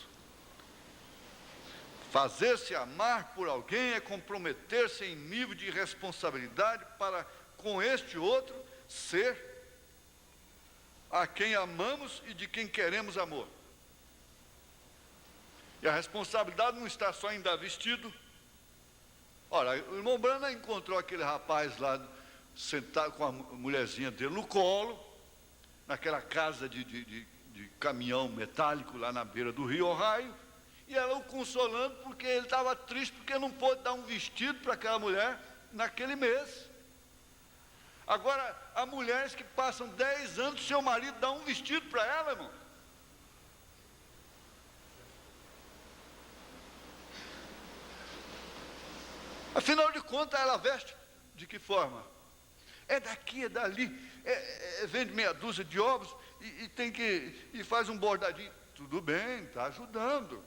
Fazer-se amar por alguém é comprometer-se em nível de responsabilidade para, com este outro, ser a quem amamos e de quem queremos amor. E a responsabilidade não está só em dar vestido. Ora, o irmão Brana encontrou aquele rapaz lá, sentado com a mulherzinha dele no colo, naquela casa de caminhão metálico lá na beira do rio Ohio, e ela o consolando porque ele estava triste porque não pôde dar um vestido para aquela mulher naquele mês. Agora, há mulheres que passam 10 anos, seu marido dá um vestido para ela, irmão. Afinal de contas, ela veste de que forma? É daqui, é dali, vende meia dúzia de ovos e faz um bordadinho. Tudo bem, está ajudando.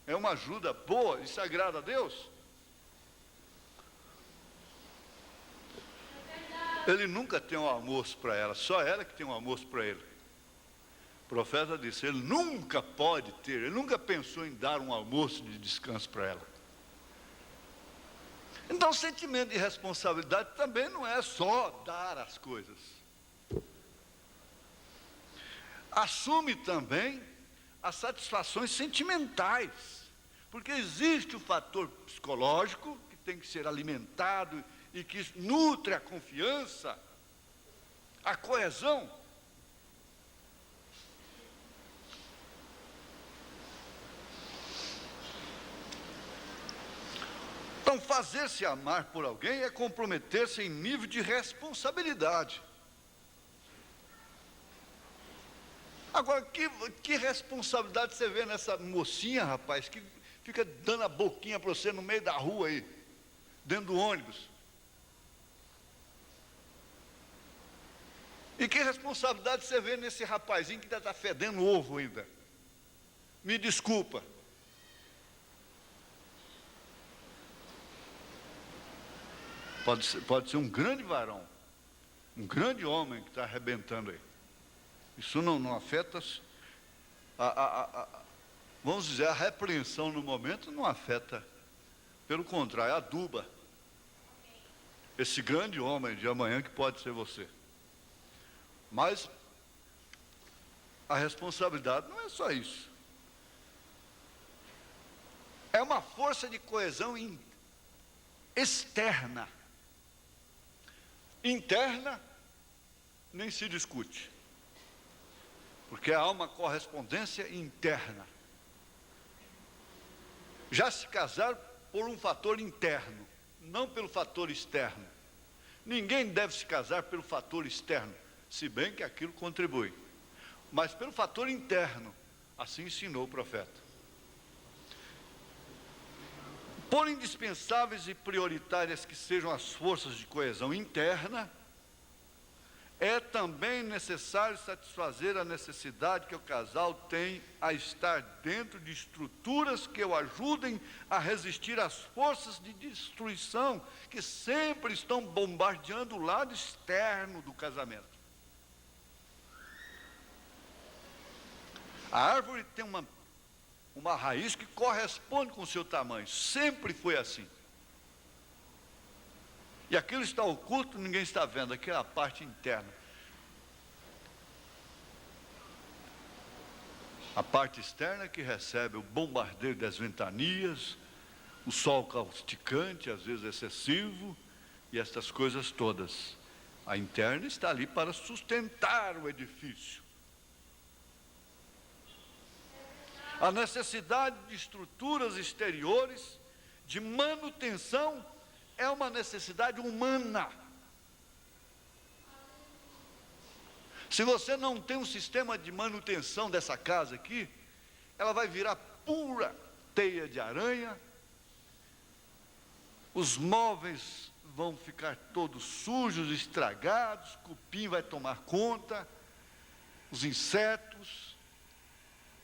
É uma ajuda boa, isso agrada a Deus. Ele nunca tem um almoço para ela, só ela que tem um almoço para ele. O profeta disse, ele nunca pode ter, ele nunca pensou em dar um almoço de descanso para ela. Então, o sentimento de responsabilidade também não é só dar as coisas. Assume também as satisfações sentimentais, porque existe o fator psicológico que tem que ser alimentado e que nutre a confiança, a coesão. Então, fazer-se amar por alguém é comprometer-se em nível de responsabilidade. Agora, que responsabilidade você vê nessa mocinha, rapaz, que fica dando a boquinha para você no meio da rua aí, dentro do ônibus? E que responsabilidade você vê nesse rapazinho que ainda está fedendo ovo ainda? Me desculpa. Pode ser um grande varão, um grande homem que está arrebentando aí. Isso não afeta, vamos dizer, a repreensão no momento não afeta, pelo contrário, aduba esse grande homem de amanhã que pode ser você. Mas a responsabilidade não é só isso. É uma força de coesão externa. Interna, nem se discute. Porque há uma correspondência interna. Já se casar por um fator interno, não pelo fator externo. Ninguém deve se casar pelo fator externo, se bem que aquilo contribui. Mas pelo fator interno, assim ensinou o profeta. Por indispensáveis e prioritárias que sejam as forças de coesão interna, é também necessário satisfazer a necessidade que o casal tem a estar dentro de estruturas que o ajudem a resistir às forças de destruição que sempre estão bombardeando o lado externo do casamento. A árvore tem uma raiz que corresponde com o seu tamanho, sempre foi assim. E aquilo está oculto, ninguém está vendo, aquela parte interna. A parte externa que recebe o bombardeio das ventanias, o sol causticante, às vezes excessivo, e estas coisas todas. A interna está ali para sustentar o edifício. A necessidade de estruturas exteriores, de manutenção, é uma necessidade humana. Se você não tem um sistema de manutenção dessa casa aqui, ela vai virar pura teia de aranha, os móveis vão ficar todos sujos, estragados, cupim vai tomar conta, os insetos,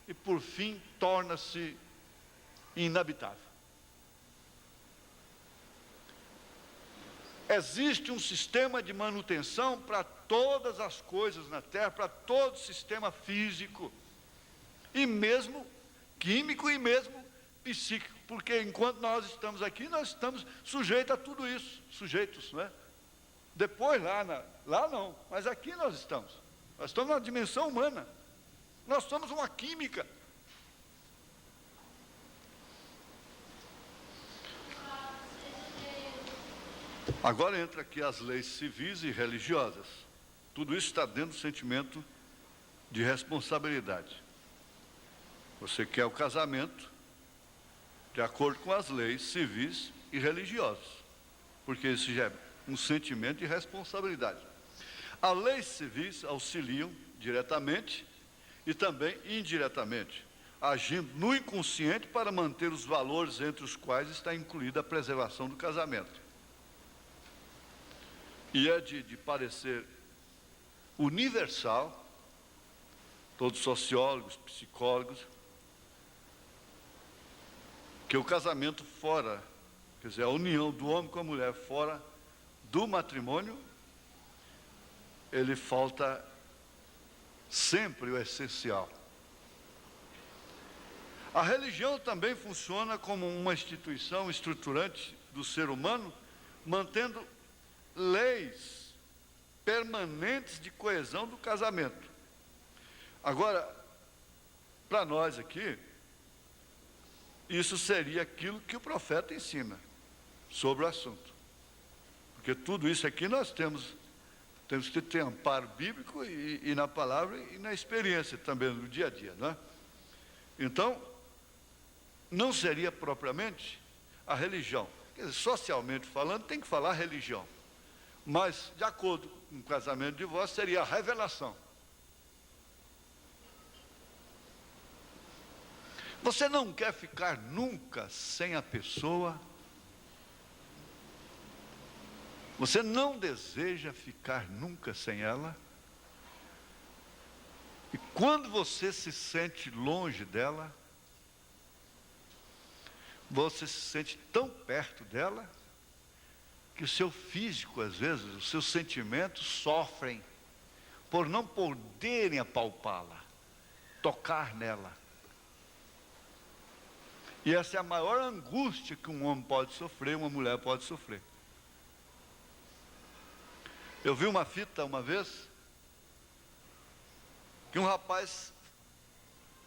e por fim torna-se inabitável. Existe um sistema de manutenção para todas as coisas na Terra, para todo o sistema físico, e mesmo químico e mesmo psíquico, porque enquanto nós estamos aqui, nós estamos sujeitos a tudo isso, sujeitos, não é? Depois lá não, mas aqui nós estamos na dimensão humana, nós somos uma química. Agora entra aqui as leis civis e religiosas. Tudo isso está dentro do sentimento de responsabilidade. Você quer o casamento de acordo com as leis civis e religiosas, porque isso já é um sentimento de responsabilidade. As leis civis auxiliam diretamente e também indiretamente, agindo no inconsciente para manter os valores entre os quais está incluída a preservação do casamento. E é de parecer universal, todos sociólogos, psicólogos, que o casamento fora, quer dizer, a união do homem com a mulher fora do matrimônio, ele falta sempre o essencial. A religião também funciona como uma instituição estruturante do ser humano, mantendo leis permanentes de coesão do casamento. Agora, para nós aqui, isso seria aquilo que o profeta ensina sobre o assunto. Porque tudo isso aqui nós temos que ter amparo bíblico e na palavra e na experiência também no dia a dia, não é? Então, não seria propriamente a religião. Quer dizer, socialmente falando, tem que falar religião. Mas, de acordo com o casamento de divórcio, seria a revelação. Você não quer ficar nunca sem a pessoa? Você não deseja ficar nunca sem ela? E quando você se sente longe dela, você se sente tão perto dela, que o seu físico, às vezes, os seus sentimentos sofrem por não poderem apalpá-la, tocar nela. E essa é a maior angústia que um homem pode sofrer, uma mulher pode sofrer. Eu vi uma fita uma vez, que um rapaz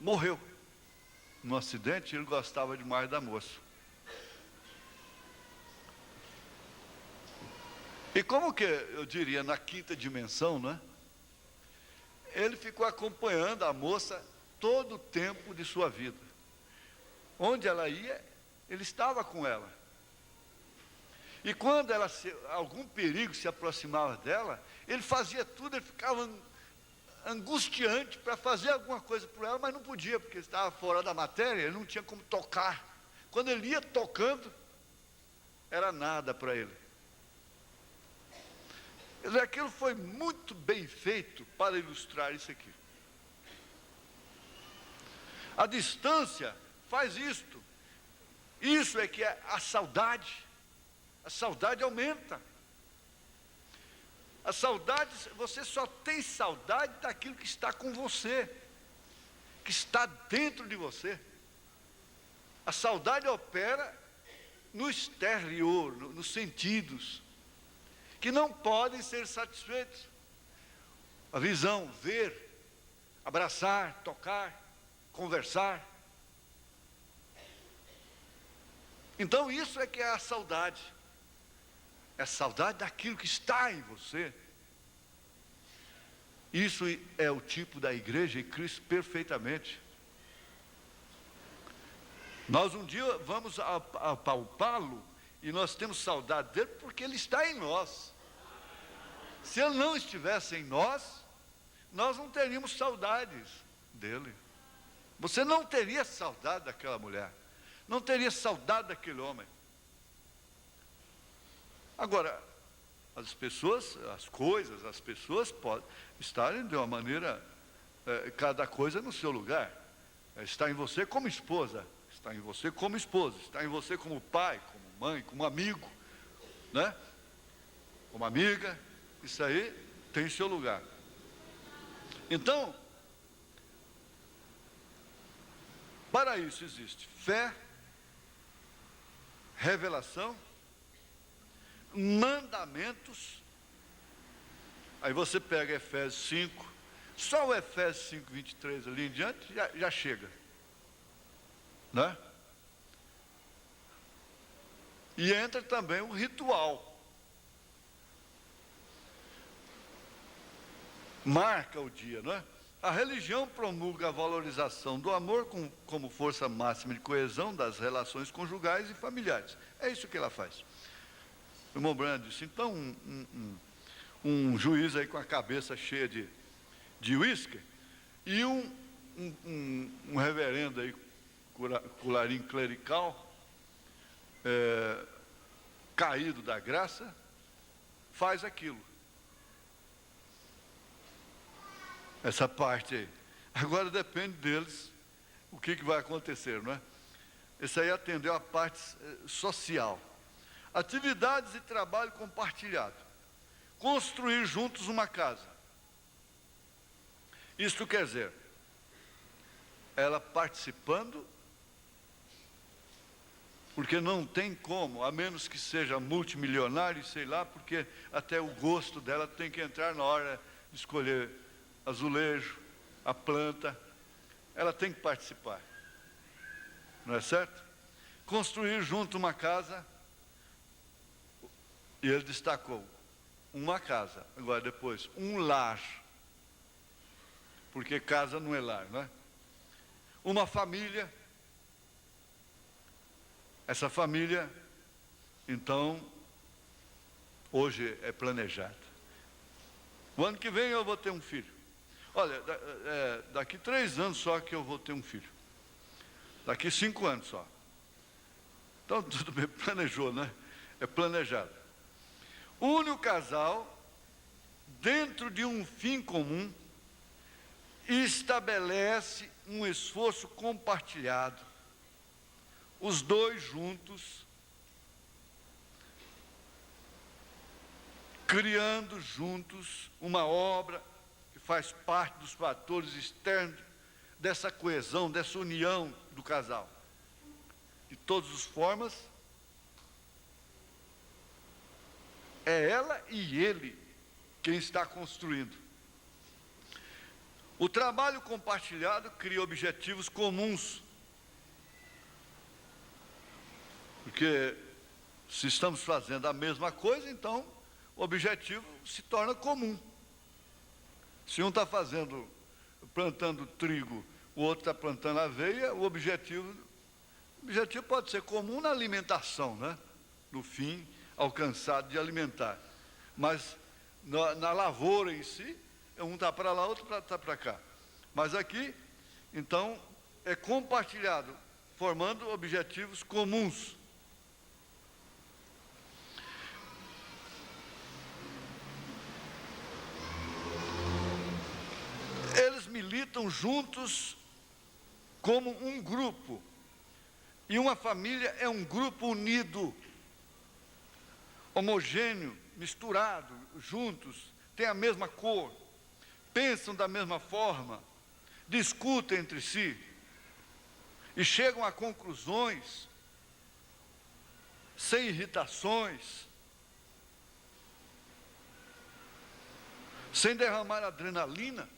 morreu num acidente, ele gostava demais da moça. E como que eu diria, na quinta dimensão, né? Ele ficou acompanhando a moça todo o tempo de sua vida. Onde ela ia, ele estava com ela. E quando algum perigo se aproximava dela, ele fazia tudo, ele ficava angustiante para fazer alguma coisa por ela, mas não podia, porque ele estava fora da matéria, ele não tinha como tocar. Quando ele ia tocando, era nada para ele. Quer dizer, aquilo foi muito bem feito para ilustrar isso aqui. A distância faz isto. Isso é que é a saudade. A saudade aumenta. A saudade, você só tem saudade daquilo que está com você, que está dentro de você. A saudade opera no exterior, nos sentidos, que não podem ser satisfeitos. A visão, ver, abraçar, tocar, conversar. Então isso é que é a saudade. É a saudade daquilo que está em você. Isso é o tipo da igreja em Cristo perfeitamente. Nós um dia vamos apalpá-lo e nós temos saudade dele porque ele está em nós. Se ele não estivesse em nós, nós não teríamos saudades dele. Você não teria saudade daquela mulher, não teria saudade daquele homem. Agora, as pessoas, as coisas, as pessoas podem estarem de uma maneira, cada coisa no seu lugar. Está em você como esposa, está em você como esposa, está em você como pai, como mãe, como amigo, né? Como amiga, isso aí tem seu lugar. Então, para isso existe fé, revelação, mandamentos. Aí você pega Efésios 5, só o Efésios 5, 23 ali em diante já chega, né? E entra também o ritual. Marca o dia, não é? A religião promulga a valorização do amor como força máxima de coesão das relações conjugais e familiares. É isso que ela faz. O irmão Brando disse, então, um juiz aí com a cabeça cheia de uísque e um reverendo aí, colarinho clerical, caído da graça, faz aquilo. Essa parte aí. Agora depende deles o que vai acontecer, não é? Esse aí atendeu a parte social. Atividades e trabalho compartilhado. Construir juntos uma casa. Isto quer dizer, ela participando, porque não tem como, a menos que seja multimilionário, sei lá, porque até o gosto dela tem que entrar na hora de escolher azulejo, a planta, ela tem que participar, não é certo? Construir junto uma casa, e ele destacou, uma casa, agora depois, um lar, porque casa não é lar, não é? Uma família, essa família, então, hoje é planejada. O ano que vem eu vou ter um filho. Olha, daqui 3 anos só que eu vou ter um filho. Daqui 5 anos só. Então, tudo bem, planejou, né? É planejado. Une o casal dentro de um fim comum e estabelece um esforço compartilhado. Os dois juntos, criando juntos uma obra que faz parte dos fatores externos dessa coesão, dessa união do casal. De todas as formas, é ela e ele quem está construindo. O trabalho compartilhado cria objetivos comuns. Porque se estamos fazendo a mesma coisa, então o objetivo se torna comum. Se um está plantando trigo, o outro está plantando aveia, o objetivo pode ser comum na alimentação, né? No fim, alcançado de alimentar. Mas na lavoura em si, um está para lá, outro está para cá. Mas aqui, então, é compartilhado, formando objetivos comuns. Eles militam juntos como um grupo. E uma família é um grupo unido, homogêneo, misturado, juntos, tem a mesma cor, pensam da mesma forma, discutem entre si e chegam a conclusões sem irritações, sem derramar adrenalina.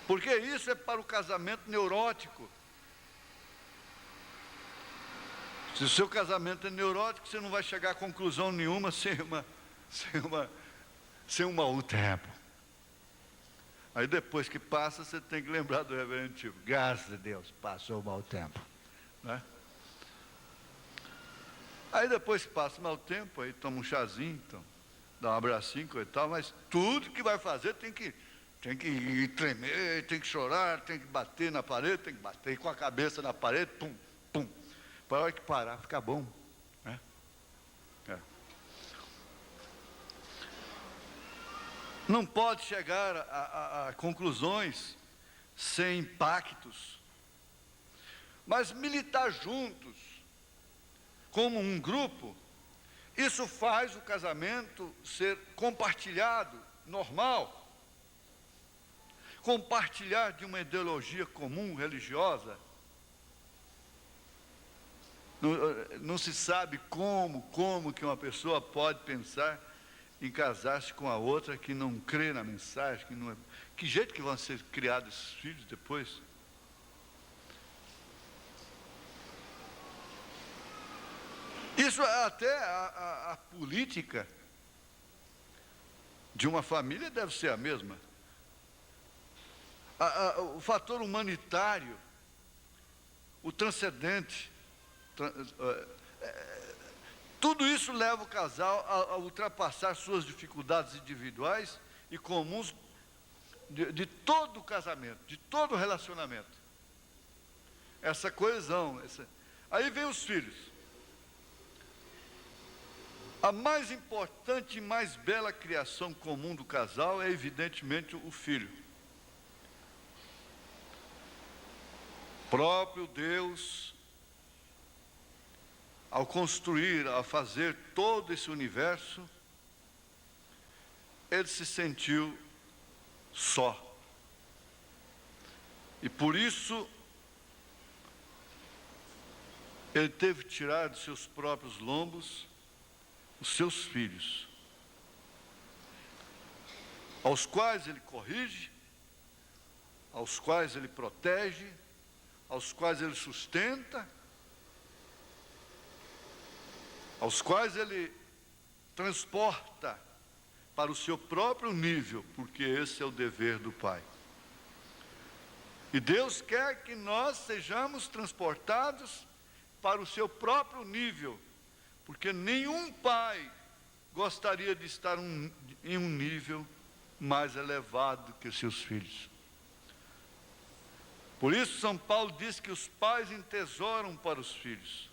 Porque isso é para o casamento neurótico. Se o seu casamento é neurótico, você não vai chegar a conclusão nenhuma sem um mau tempo. Aí depois que passa, você tem que lembrar do reverendo tipo, graças a Deus, passou o mau tempo. Né? Aí depois que passa o mau tempo, aí toma um chazinho, então, dá um abracinho e tal, mas tudo que vai fazer tem que tremer, tem que chorar, tem que bater na parede, tem que bater com a cabeça na parede, pum, pum. Para a hora que parar, fica bom. Né? Não pode chegar a conclusões sem impactos. Mas militar juntos, como um grupo, isso faz o casamento ser compartilhado, normal. Compartilhar de uma ideologia comum, religiosa. Não se sabe como que uma pessoa pode pensar em casar-se com a outra que não crê na mensagem, que não é... Que jeito que vão ser criados esses filhos depois? Isso até a política de uma família deve ser a mesma. O fator humanitário, o transcendente, tudo isso leva o casal a ultrapassar suas dificuldades individuais e comuns de todo o casamento, de todo o relacionamento. Essa coesão. Aí vem os filhos. A mais importante e mais bela criação comum do casal é, evidentemente, o filho. Próprio Deus, ao construir, a fazer todo esse universo, ele se sentiu só. E por isso, ele teve que tirar dos seus próprios lombos os seus filhos, aos quais ele corrige, aos quais ele protege, aos quais ele sustenta, aos quais ele transporta para o seu próprio nível, porque esse é o dever do Pai. E Deus quer que nós sejamos transportados para o seu próprio nível, porque nenhum pai gostaria de estar em um nível mais elevado que os seus filhos. Por isso São Paulo diz que os pais entesouram para os filhos.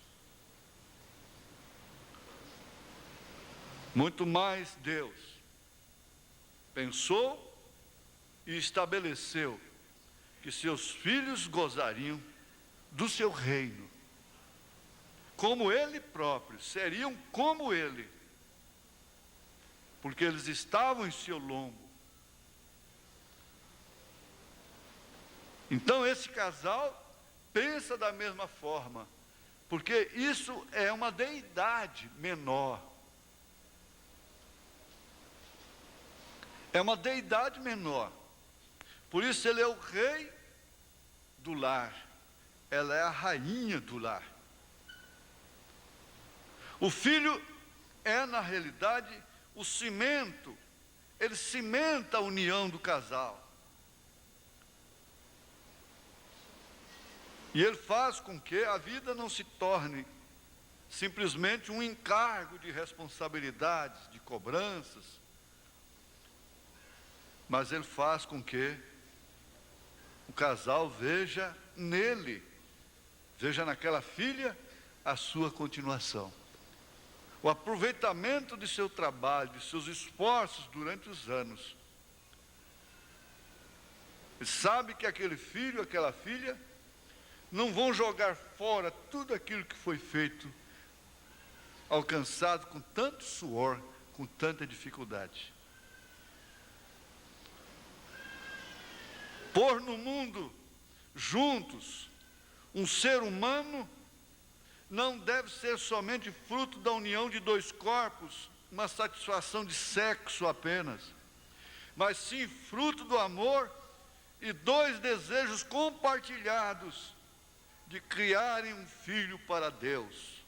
Muito mais Deus pensou e estabeleceu que seus filhos gozariam do seu reino. Como ele próprio, seriam como ele, porque eles estavam em seu lombo. Então esse casal pensa da mesma forma, porque isso é uma deidade menor. É uma deidade menor. Por isso ele é o rei do lar, ela é a rainha do lar. O filho é, na realidade, o cimento, ele cimenta a união do casal. E ele faz com que a vida não se torne simplesmente um encargo de responsabilidades, de cobranças, mas ele faz com que o casal veja nele, veja naquela filha, a sua continuação. O aproveitamento de seu trabalho, de seus esforços durante os anos. Ele sabe que aquele filho, aquela filha, não vão jogar fora tudo aquilo que foi feito, alcançado com tanto suor, com tanta dificuldade. Pôr no mundo, juntos, um ser humano, não deve ser somente fruto da união de dois corpos, uma satisfação de sexo apenas, mas sim fruto do amor e dois desejos compartilhados de criarem um filho para Deus.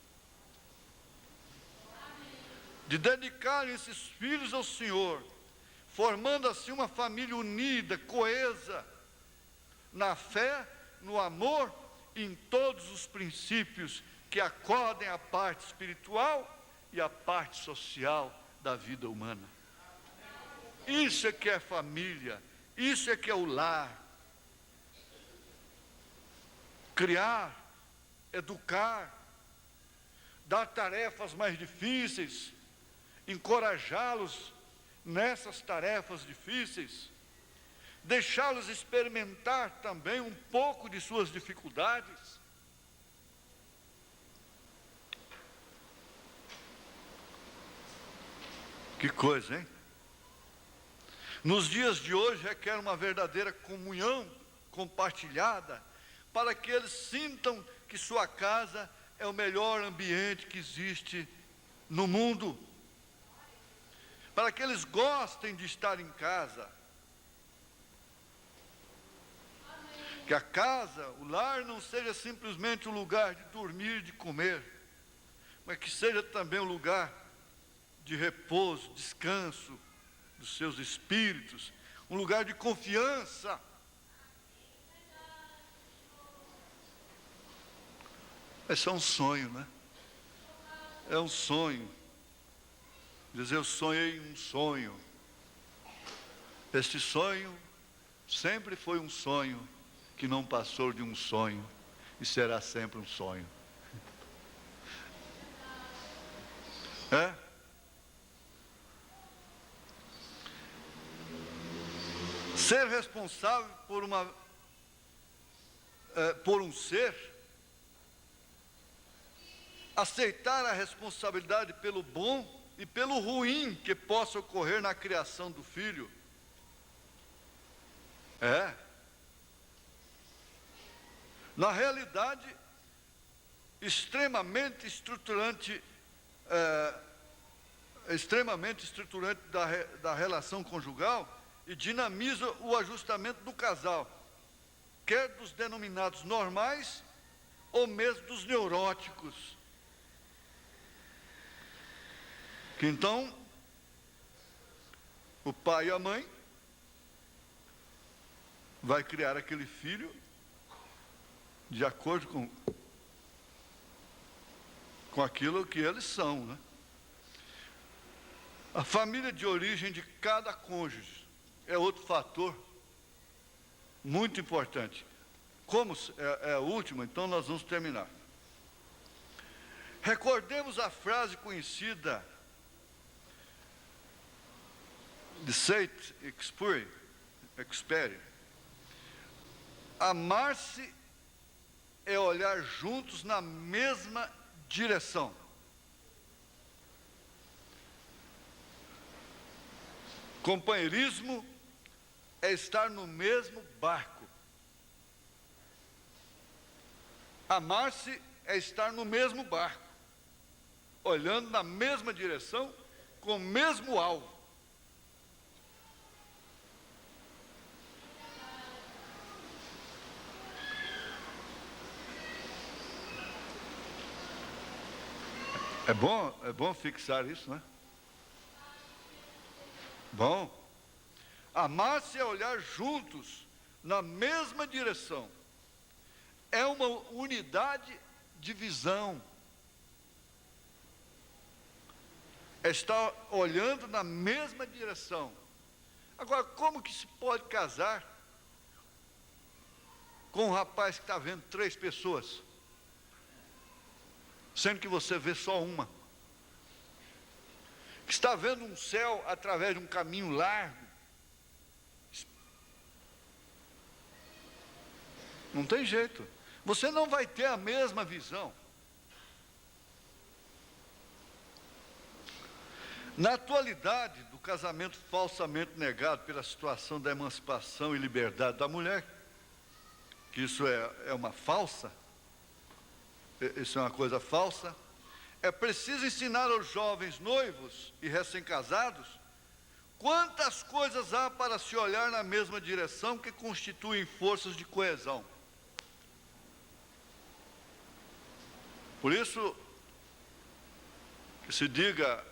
de dedicarem esses filhos ao Senhor, formando assim uma família unida, coesa, na fé, no amor e em todos os princípios que acodem a parte espiritual e a parte social da vida humana. Isso é que é família, isso é que é o lar. Criar, educar, dar tarefas mais difíceis, encorajá-los nessas tarefas difíceis, deixá-los experimentar também um pouco de suas dificuldades. Que coisa, hein? Nos dias de hoje requer uma verdadeira comunhão compartilhada, para que eles sintam que sua casa é o melhor ambiente que existe no mundo, para que eles gostem de estar em casa. Que a casa, o lar, não seja simplesmente um lugar de dormir e de comer, mas que seja também um lugar de repouso, descanso dos seus espíritos, um lugar de confiança. Esse é um sonho, né? É um sonho. Dizer, eu sonhei um sonho. Este sonho sempre foi um sonho que não passou de um sonho e será sempre um sonho. É? Ser responsável por um ser, aceitar a responsabilidade pelo bom e pelo ruim que possa ocorrer na criação do filho. Na realidade, extremamente estruturante da relação conjugal e dinamiza o ajustamento do casal, quer dos denominados normais ou mesmo dos neuróticos. Que então, o pai e a mãe vai criar aquele filho de acordo com aquilo que eles são, né? A família de origem de cada cônjuge é outro fator muito importante. Como é a última, então nós vamos terminar. Recordemos a frase conhecida de Saint-Exupéry: amar-se é olhar juntos na mesma direção. Companheirismo é estar no mesmo barco. Amar-se é estar no mesmo barco, olhando na mesma direção, com o mesmo alvo. É bom fixar isso, né? Bom. Amar-se é olhar juntos na mesma direção. É uma unidade de visão. É estar olhando na mesma direção. Agora, como que se pode casar com um rapaz que está vendo 3 pessoas, sendo que você vê só uma? Que está vendo um céu através de um caminho largo? Não tem jeito. Você não vai ter a mesma visão. Na atualidade do casamento falsamente negado pela situação da emancipação e liberdade da mulher, que isso é uma falsa, isso é uma coisa falsa, é preciso ensinar aos jovens noivos e recém-casados quantas coisas há para se olhar na mesma direção que constituem forças de coesão. Por isso, que se diga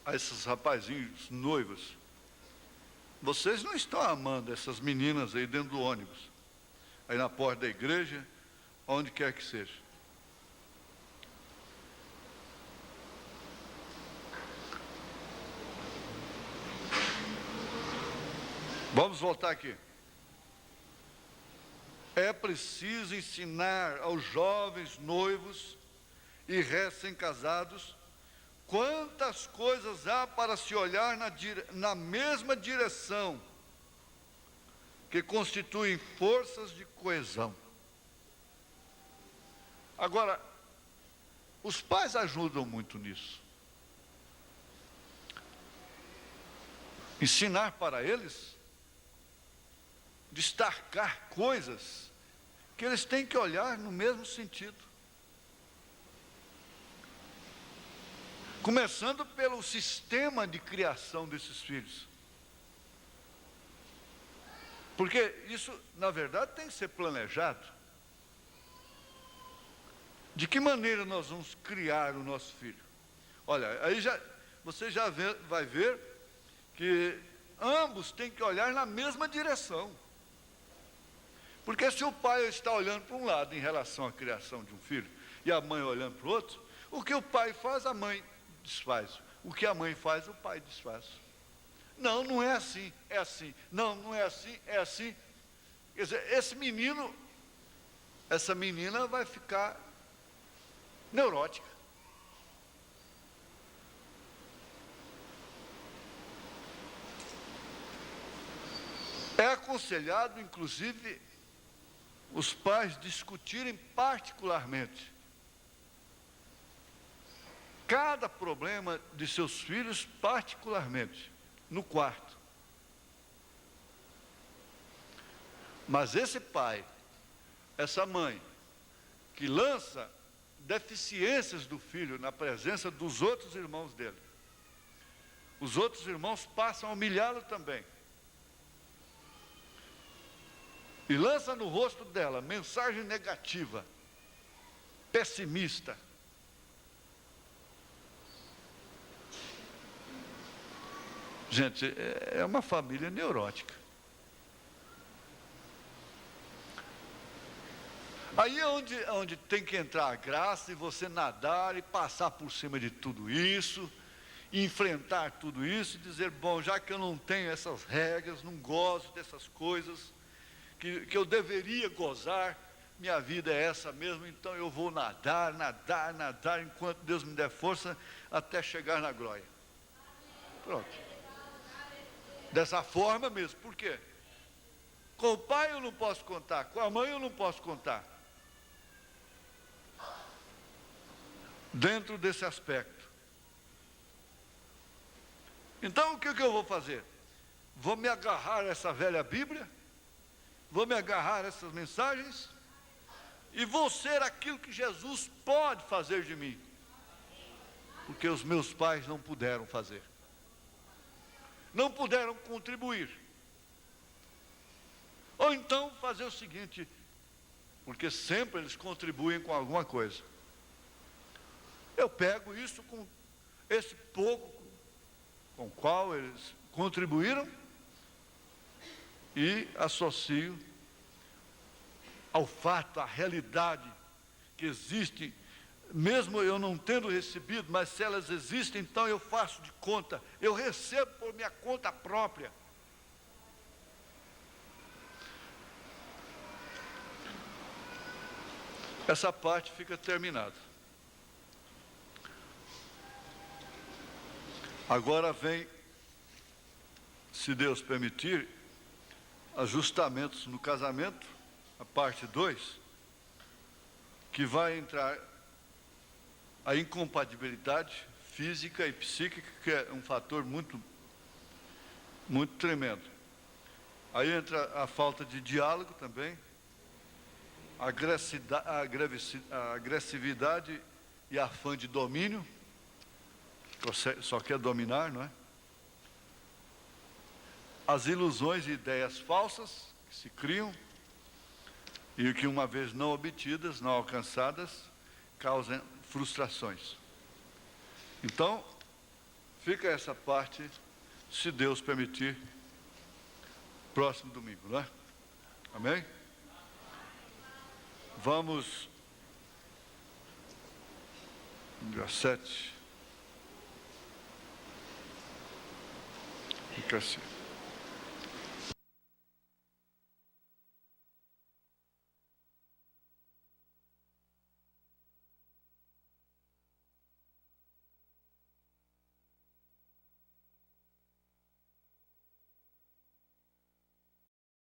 a esses rapazinhos noivos: vocês não estão amando essas meninas aí dentro do ônibus, aí na porta da igreja, onde quer que seja. Vamos voltar aqui. É preciso ensinar aos jovens noivos e recém-casados quantas coisas há para se olhar na mesma direção, que constituem forças de coesão. Agora, os pais ajudam muito nisso. Ensinar para eles, destacar coisas que eles têm que olhar no mesmo sentido. Começando pelo sistema de criação desses filhos. Porque isso, na verdade, tem que ser planejado. De que maneira nós vamos criar o nosso filho? Olha, aí você já vai ver que ambos têm que olhar na mesma direção. Porque se o pai está olhando para um lado em relação à criação de um filho, e a mãe olhando para o outro, o que o pai faz, a mãe desfaz. O que a mãe faz, o pai desfaz. Não, não é assim, é assim. Não, não é assim, é assim. Quer dizer, esse menino, essa menina vai ficar neurótica. É aconselhado, inclusive, os pais discutirem particularmente cada problema de seus filhos particularmente, no quarto. Mas esse pai, essa mãe, que lança deficiências do filho na presença dos outros irmãos dele, os outros irmãos passam a humilhá-lo também. E lança no rosto dela mensagem negativa, pessimista. Gente, é uma família neurótica. Aí é onde tem que entrar a graça e você nadar e passar por cima de tudo isso, enfrentar tudo isso e dizer: bom, já que eu não tenho essas regras, não gosto dessas coisas, que eu deveria gozar, minha vida é essa mesmo, então eu vou nadar, nadar, nadar, enquanto Deus me der força, até chegar na glória. Pronto. Dessa forma mesmo. Por quê? Com o pai eu não posso contar, com a mãe eu não posso contar. Dentro desse aspecto. Então o que eu vou fazer? Vou me agarrar a essa velha Bíblia, vou me agarrar a essas mensagens e vou ser aquilo que Jesus pode fazer de mim, porque os meus pais não puderam fazer, não puderam contribuir. Ou então fazer o seguinte, porque sempre eles contribuem com alguma coisa. Eu pego isso com esse pouco com o qual eles contribuíram e associo ao fato, à realidade que existe, mesmo eu não tendo recebido, mas se elas existem, então eu faço de conta, eu recebo por minha conta própria. Essa parte fica terminada. Agora vem, se Deus permitir, ajustamentos no casamento, a parte 2, que vai entrar a incompatibilidade física e psíquica, que é um fator muito tremendo. Aí entra a falta de diálogo também, a agressividade e afã de domínio, só quer dominar, não é? As ilusões e ideias falsas que se criam e que, uma vez não obtidas, não alcançadas, causam frustrações. Então, Fica essa parte, se Deus permitir, próximo domingo, não é? Amém? Vamos, dia 7. Fica assim.